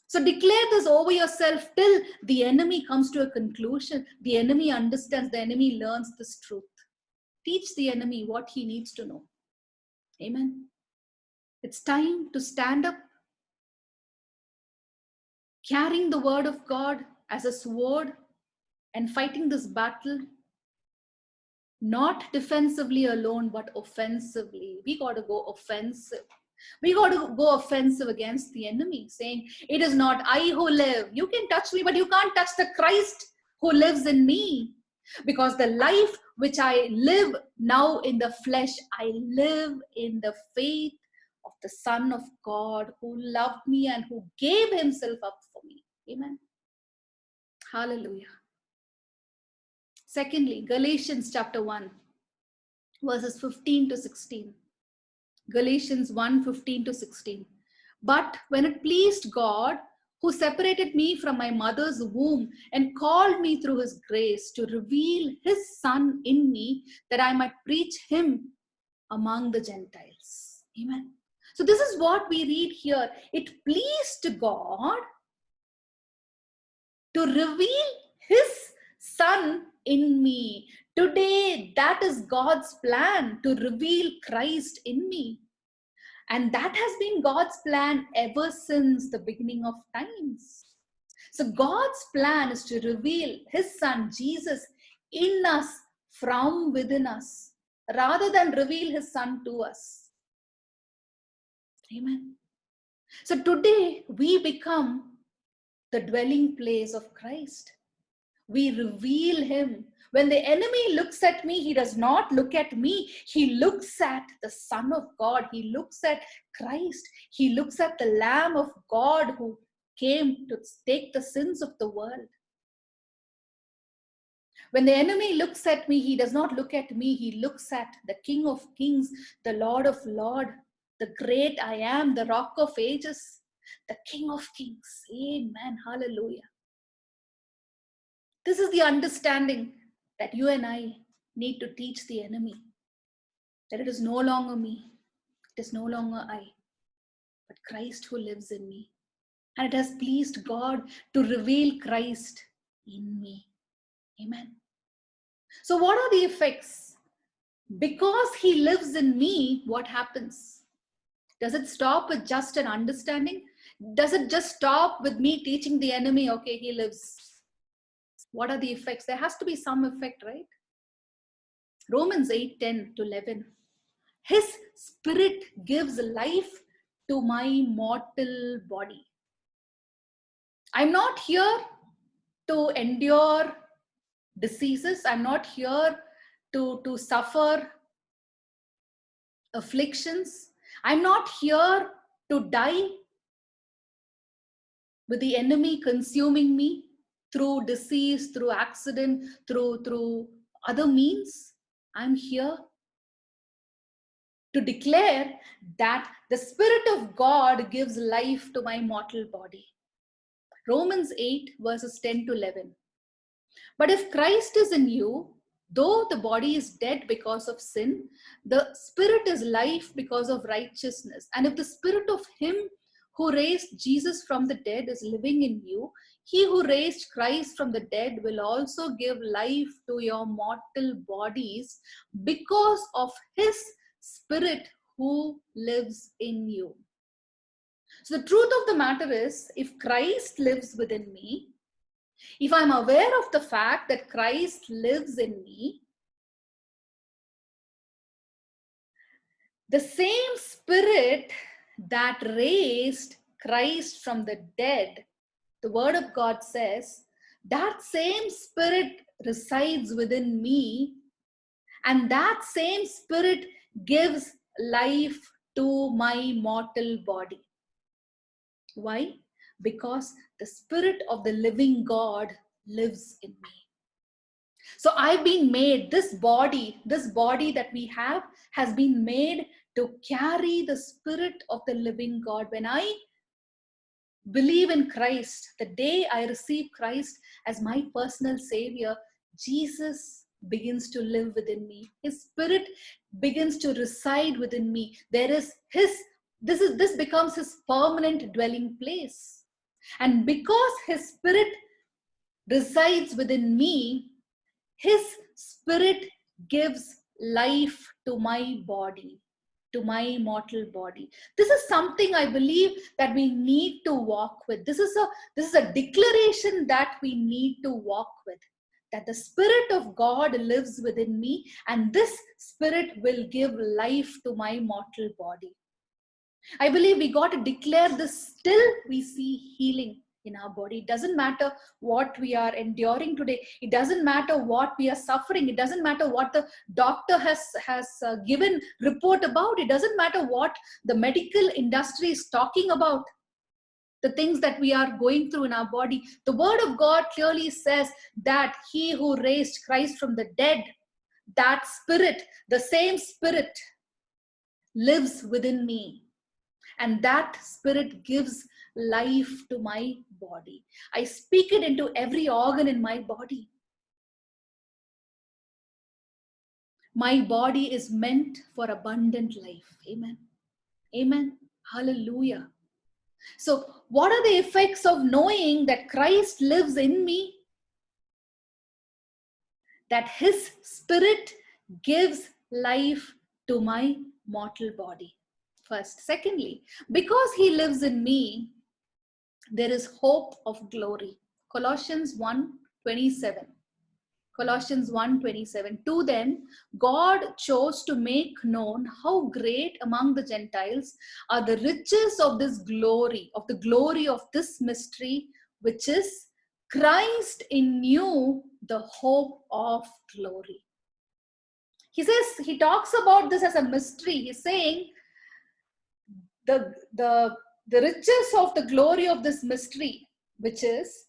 So declare this over yourself till the enemy comes to a conclusion. The enemy understands, the enemy learns this truth. Teach the enemy what he needs to know. Amen. It's time to stand up, carrying the word of God as a sword and fighting this battle, not defensively alone, but offensively. We got to go offensive. We got to go offensive against the enemy, saying, it is not I who live. You can touch me, but you can't touch the Christ who lives in me. Because the life which I live now in the flesh, I live in the faith of the Son of God who loved me and who gave himself up for me. Amen. Hallelujah. Secondly, Galatians chapter 1, verses 15 to 16. Galatians 1, 15 to 16. But when it pleased God, who separated me from my mother's womb and called me through his grace to reveal his Son in me, that I might preach him among the Gentiles. Amen. So this is what we read here. It pleased God to reveal his Son in me. Today, that is God's plan, to reveal Christ in me. And that has been God's plan ever since the beginning of times. So God's plan is to reveal his Son, Jesus, in us, from within us, rather than reveal his Son to us. Amen. So today, we become the dwelling place of Christ. We reveal him. When the enemy looks at me, he does not look at me. He looks at the Son of God. He looks at Christ. He looks at the Lamb of God who came to take the sins of the world. When the enemy looks at me, he does not look at me. He looks at the King of Kings, the Lord of Lords, the great I am, the Rock of Ages, the King of Kings. Amen. Hallelujah. This is the understanding that you and I need to teach the enemy. That it is no longer me. It is no longer I. But Christ who lives in me. And it has pleased God to reveal Christ in me. Amen. So, what are the effects? Because he lives in me, what happens? Does it stop with just an understanding? Does it just stop with me teaching the enemy, okay, he lives? What are the effects? There has to be some effect, right? Romans 8:10-11. His spirit gives life to my mortal body. I'm not here to endure diseases. I'm not here to suffer afflictions. I'm not here to die with the enemy consuming me through disease, through accident, through other means. I'm here to declare that the Spirit of God gives life to my mortal body. Romans 8 verses 10-11. But if Christ is in you, though the body is dead because of sin, the spirit is life because of righteousness. And if the spirit of him who raised Jesus from the dead is living in you, he who raised Christ from the dead will also give life to your mortal bodies because of his spirit who lives in you. So the truth of the matter is, if Christ lives within me, if I'm aware of the fact that Christ lives in me, the same spirit that raised Christ from the dead, the word of God says, that same spirit resides within me, and that same spirit gives life to my mortal body. Why? Because the spirit of the living God lives in me. So I've been made, this body that we have has been made to carry the spirit of the living God. When I believe in Christ, the day I receive Christ as my personal savior, Jesus begins to live within me. His spirit begins to reside within me. This becomes his permanent dwelling place. And because his spirit resides within me, his spirit gives life to my body, to my mortal body. This is something I believe that we need to walk with. This is a declaration that we need to walk with. That the Spirit of God lives within me, and this Spirit will give life to my mortal body. I believe we got to declare this till we see healing in our body. It doesn't matter what we are enduring today. It doesn't matter what we are suffering. It doesn't matter what the doctor has given report about. It doesn't matter what the medical industry is talking about. The things that we are going through in our body. The word of God clearly says that he who raised Christ from the dead, that spirit, the same spirit lives within me. And that spirit gives life to my body. I speak it into every organ in my body. My body is meant for abundant life. Amen. Amen. Hallelujah. So, what are the effects of knowing that Christ lives in me? That his spirit gives life to my mortal body. First. Secondly, because he lives in me, there is hope of glory. Colossians 1:27. Colossians 1:27. To them, God chose to make known how great among the Gentiles are the riches of this glory, of the glory of this mystery, which is Christ in you, the hope of glory. He talks about this as a mystery. He's saying the riches of the glory of this mystery, which is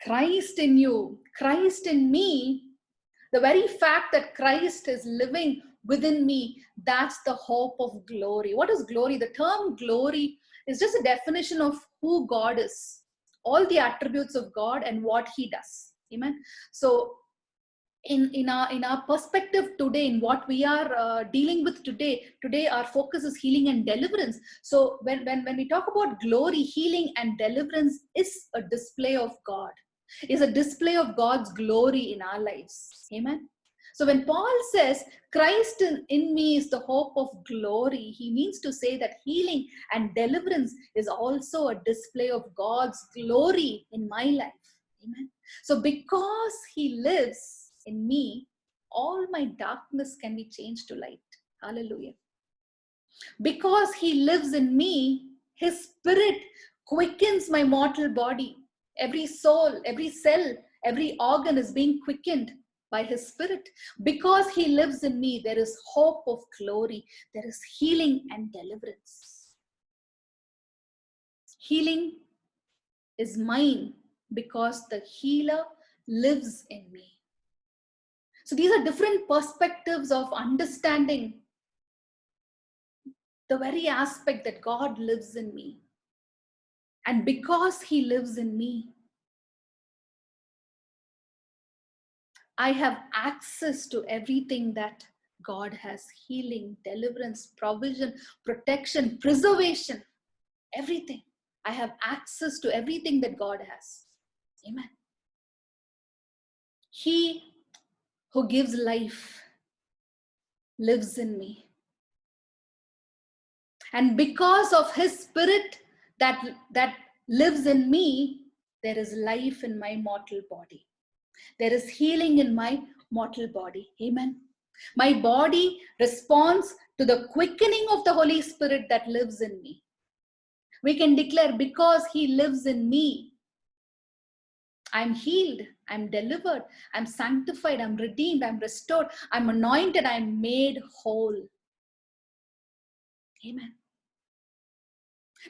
Christ in you, Christ in me, the very fact that Christ is living within me, that's the hope of glory. What is glory? The term glory is just a definition of who God is, all the attributes of God and what he does. Amen. So in our perspective today, in what we are dealing with today our focus is healing and deliverance. So when we talk about glory, healing and deliverance is a display of God, is a display of God's glory in our lives. Amen. So when Paul says Christ in me is the hope of glory, he means to say that healing and deliverance is also a display of God's glory in my life. Amen. So because he lives in me, all my darkness can be changed to light. Hallelujah. Because he lives in me, his spirit quickens my mortal body. Every soul, every cell, every organ is being quickened by his spirit. Because he lives in me, there is hope of glory. There is healing and deliverance. Healing is mine because the healer lives in me. So these are different perspectives of understanding the very aspect that God lives in me. And because he lives in me, I have access to everything that God has: healing, deliverance, provision, protection, preservation, everything. I have access to everything that God has. Amen. He who gives life lives in me. And because of his spirit that lives in me, there is life in my mortal body. There is healing in my mortal body. Amen. My body responds to the quickening of the Holy Spirit that lives in me. We can declare, because he lives in me, I'm healed, I'm delivered, I'm sanctified, I'm redeemed, I'm restored, I'm anointed, I'm made whole. Amen.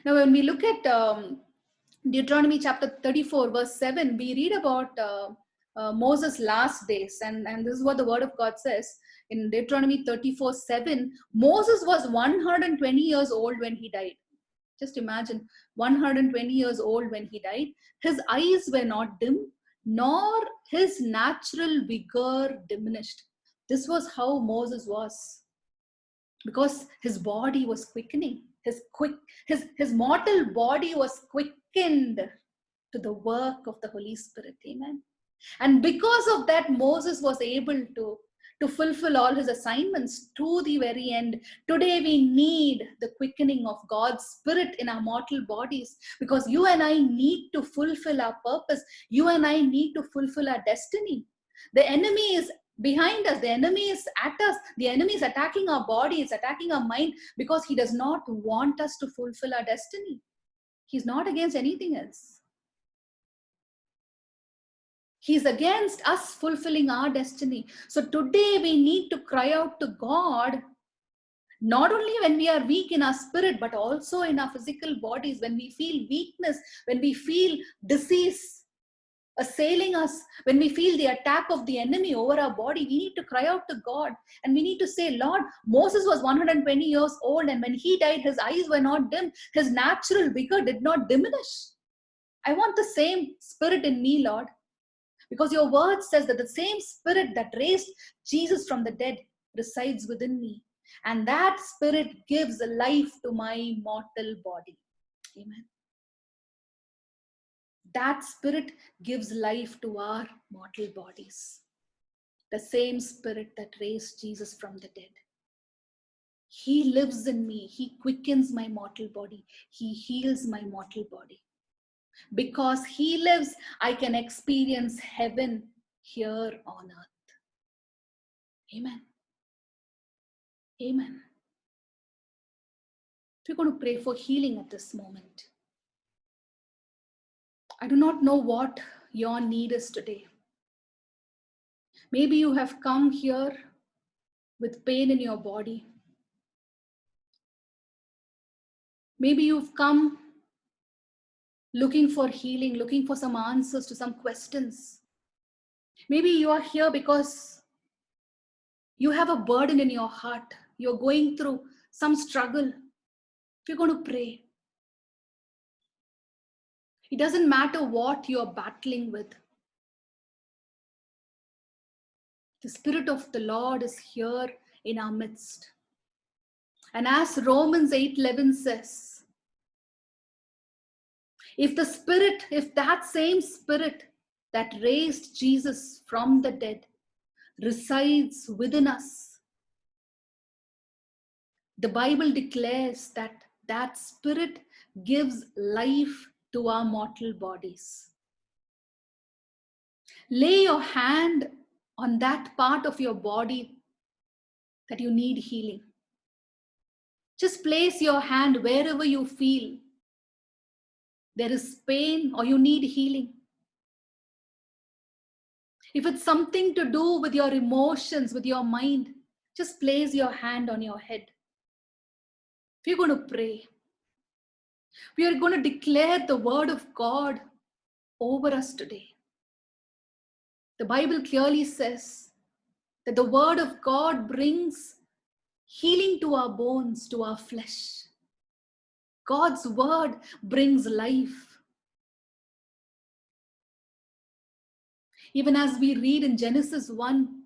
Now, when we look at Deuteronomy chapter 34, verse 7, we read about Moses' last days. And this is what the word of God says in Deuteronomy 34, 7. Moses was 120 years old when he died. Just imagine, 120 years old when he died. His eyes were not dim, nor his natural vigor diminished. This was how Moses was, because his body was quickening. His mortal body was quickened to the work of the Holy Spirit. Amen. And because of that, Moses was able to fulfill all his assignments to the very end. Today we need the quickening of God's Spirit in our mortal bodies, because you and I need to fulfill our purpose. You and I need to fulfill our destiny. The enemy is behind us. The enemy is at us. The enemy is attacking our body. It's attacking our mind, because he does not want us to fulfill our destiny. He's not against anything else. He's against us fulfilling our destiny. So today we need to cry out to God, not only when we are weak in our spirit, but also in our physical bodies. When we feel weakness, when we feel disease assailing us, when we feel the attack of the enemy over our body, we need to cry out to God. And we need to say, Lord, Moses was 120 years old, and when he died, his eyes were not dim. His natural vigor did not diminish. I want the same spirit in me, Lord. Because your word says that the same spirit that raised Jesus from the dead resides within me. And that spirit gives life to my mortal body. Amen. That spirit gives life to our mortal bodies. The same spirit that raised Jesus from the dead. He lives in me. He quickens my mortal body. He heals my mortal body. Because he lives, I can experience heaven here on earth. Amen. Amen. We're going to pray for healing at this moment. I do not know what your need is today. Maybe you have come here with pain in your body. Maybe you've come looking for healing, looking for some answers to some questions. Maybe you are here because you have a burden in your heart. You're going through some struggle. We're going to pray. It doesn't matter what you're battling with. The Spirit of the Lord is here in our midst. And as Romans 8:11 says, if that same Spirit that raised Jesus from the dead resides within us, the Bible declares that that Spirit gives life to our mortal bodies. Lay your hand on that part of your body that you need healing. Just place your hand wherever you feel there is pain or you need healing. If it's something to do with your emotions, with your mind, just place your hand on your head. We're going to pray. We are going to declare the word of God over us today. The Bible clearly says that the word of God brings healing to our bones, to our flesh. God's word brings life. Even as we read in Genesis 1,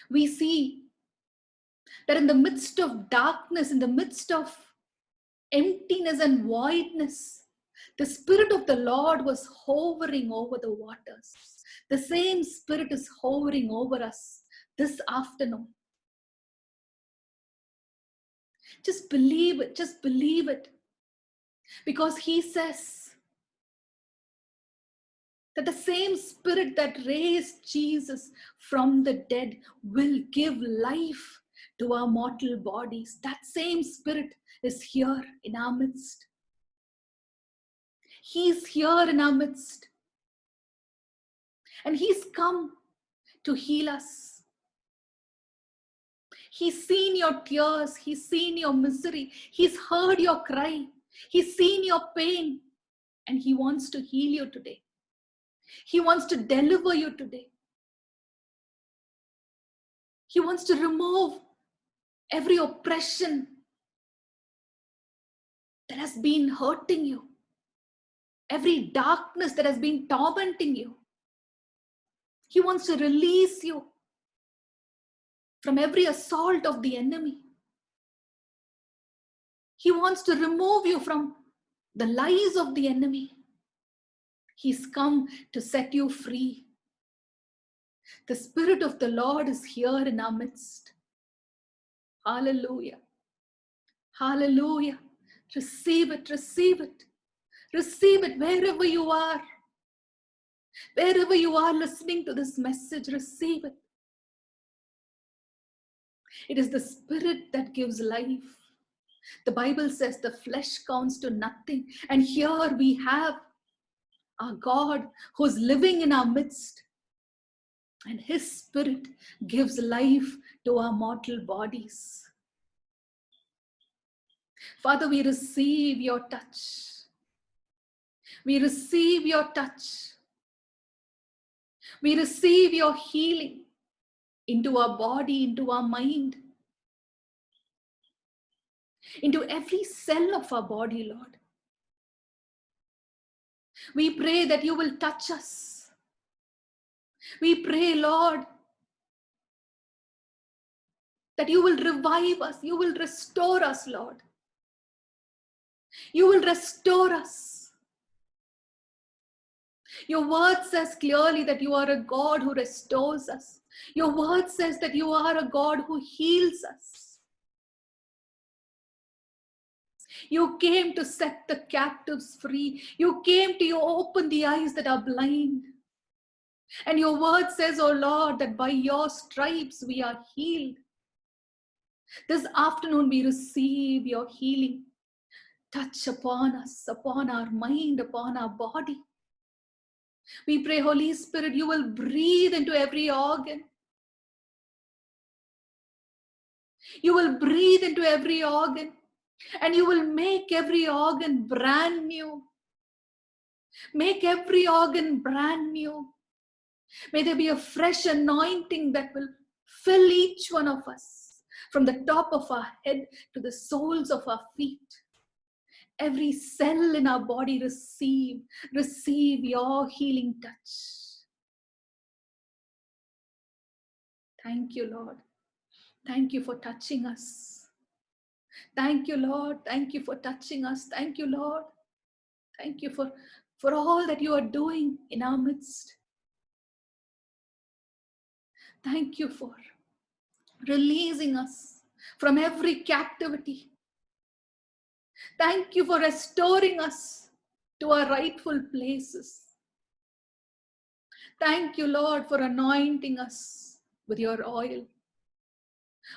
we see that in the midst of darkness, in the midst of emptiness and voidness, the Spirit of the Lord was hovering over the waters. The same Spirit is hovering over us this afternoon. Just believe it, just believe it. Because He says that the same Spirit that raised Jesus from the dead will give life to our mortal bodies. That same Spirit is here in our midst. He's here in our midst. And He's come to heal us. He's seen your tears. He's seen your misery. He's heard your cry. He's seen your pain. And He wants to heal you today. He wants to deliver you today. He wants to remove every oppression that has been hurting you, every darkness that has been tormenting you. He wants to release you from every assault of the enemy. He wants to remove you from the lies of the enemy. He's come to set you free. The Spirit of the Lord is here in our midst. Hallelujah. Hallelujah. Receive it, receive it. Receive it wherever you are. Wherever you are listening to this message, receive it. It is the Spirit that gives life. The Bible says the flesh counts to nothing. And here we have our God who's living in our midst. And His Spirit gives life to our mortal bodies. Father, we receive your touch. We receive your touch. We receive your healing into our body, into our mind, into every cell of our body, Lord. We pray that you will touch us. We pray, Lord, that you will revive us. You will restore us, Lord. You will restore us. Your word says clearly that you are a God who restores us. Your word says that you are a God who heals us. You came to set the captives free. You came to open the eyes that are blind. And your word says, oh Lord, that by your stripes we are healed. This afternoon we receive your healing. Touch upon us, upon our mind, upon our body. We pray, Holy Spirit, you will breathe into every organ. You will breathe into every organ. And you will make every organ brand new. Make every organ brand new. May there be a fresh anointing that will fill each one of us, from the top of our head to the soles of our feet. Every cell in our body receive your healing touch. Thank you, Lord. Thank you for touching us. Thank you, Lord. Thank you for touching us. Thank you, Lord. Thank you for all that you are doing in our midst. Thank you for releasing us from every captivity. Thank you for restoring us to our rightful places. Thank you, Lord, for anointing us with your oil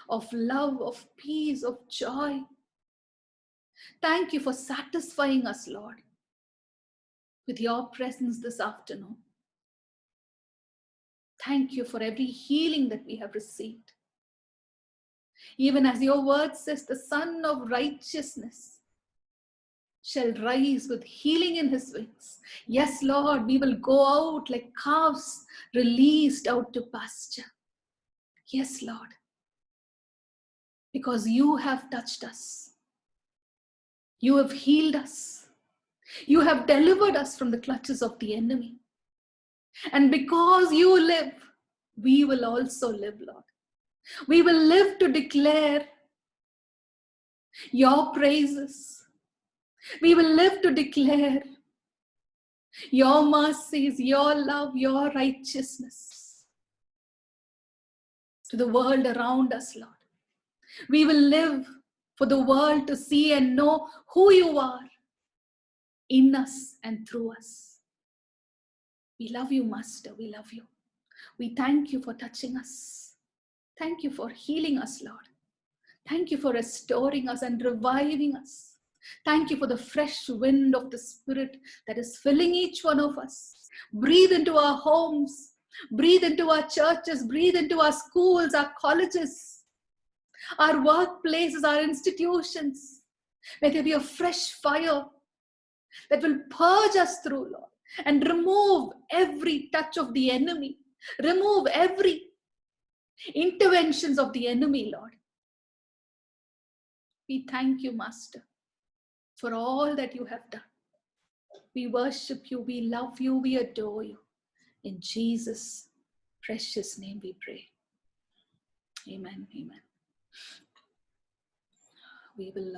of love, of peace, of joy. Thank you for satisfying us, Lord, with your presence this afternoon. Thank you for every healing that we have received. Even as your word says, the Son of Righteousness shall rise with healing in his wings. Yes, Lord, we will go out like calves released out to pasture. Yes, Lord, because you have touched us. You have healed us. You have delivered us from the clutches of the enemy. And because you live, we will also live, Lord. We will live to declare your praises. We will live to declare your mercies, your love, your righteousness to the world around us, Lord. We will live for the world to see and know who you are in us and through us. We love you, Master. We love you. We thank you for touching us. Thank you for healing us, Lord. Thank you for restoring us and reviving us. Thank you for the fresh wind of the Spirit that is filling each one of us. Breathe into our homes. Breathe into our churches. Breathe into our schools, our colleges, our workplaces, our institutions. May there be a fresh fire that will purge us through, Lord, and remove every touch of the enemy. Remove every interventions of the enemy, Lord. We thank you, Master, for all that you have done. We worship you, we love you, we adore you. In Jesus' precious name we pray. Amen, amen. We will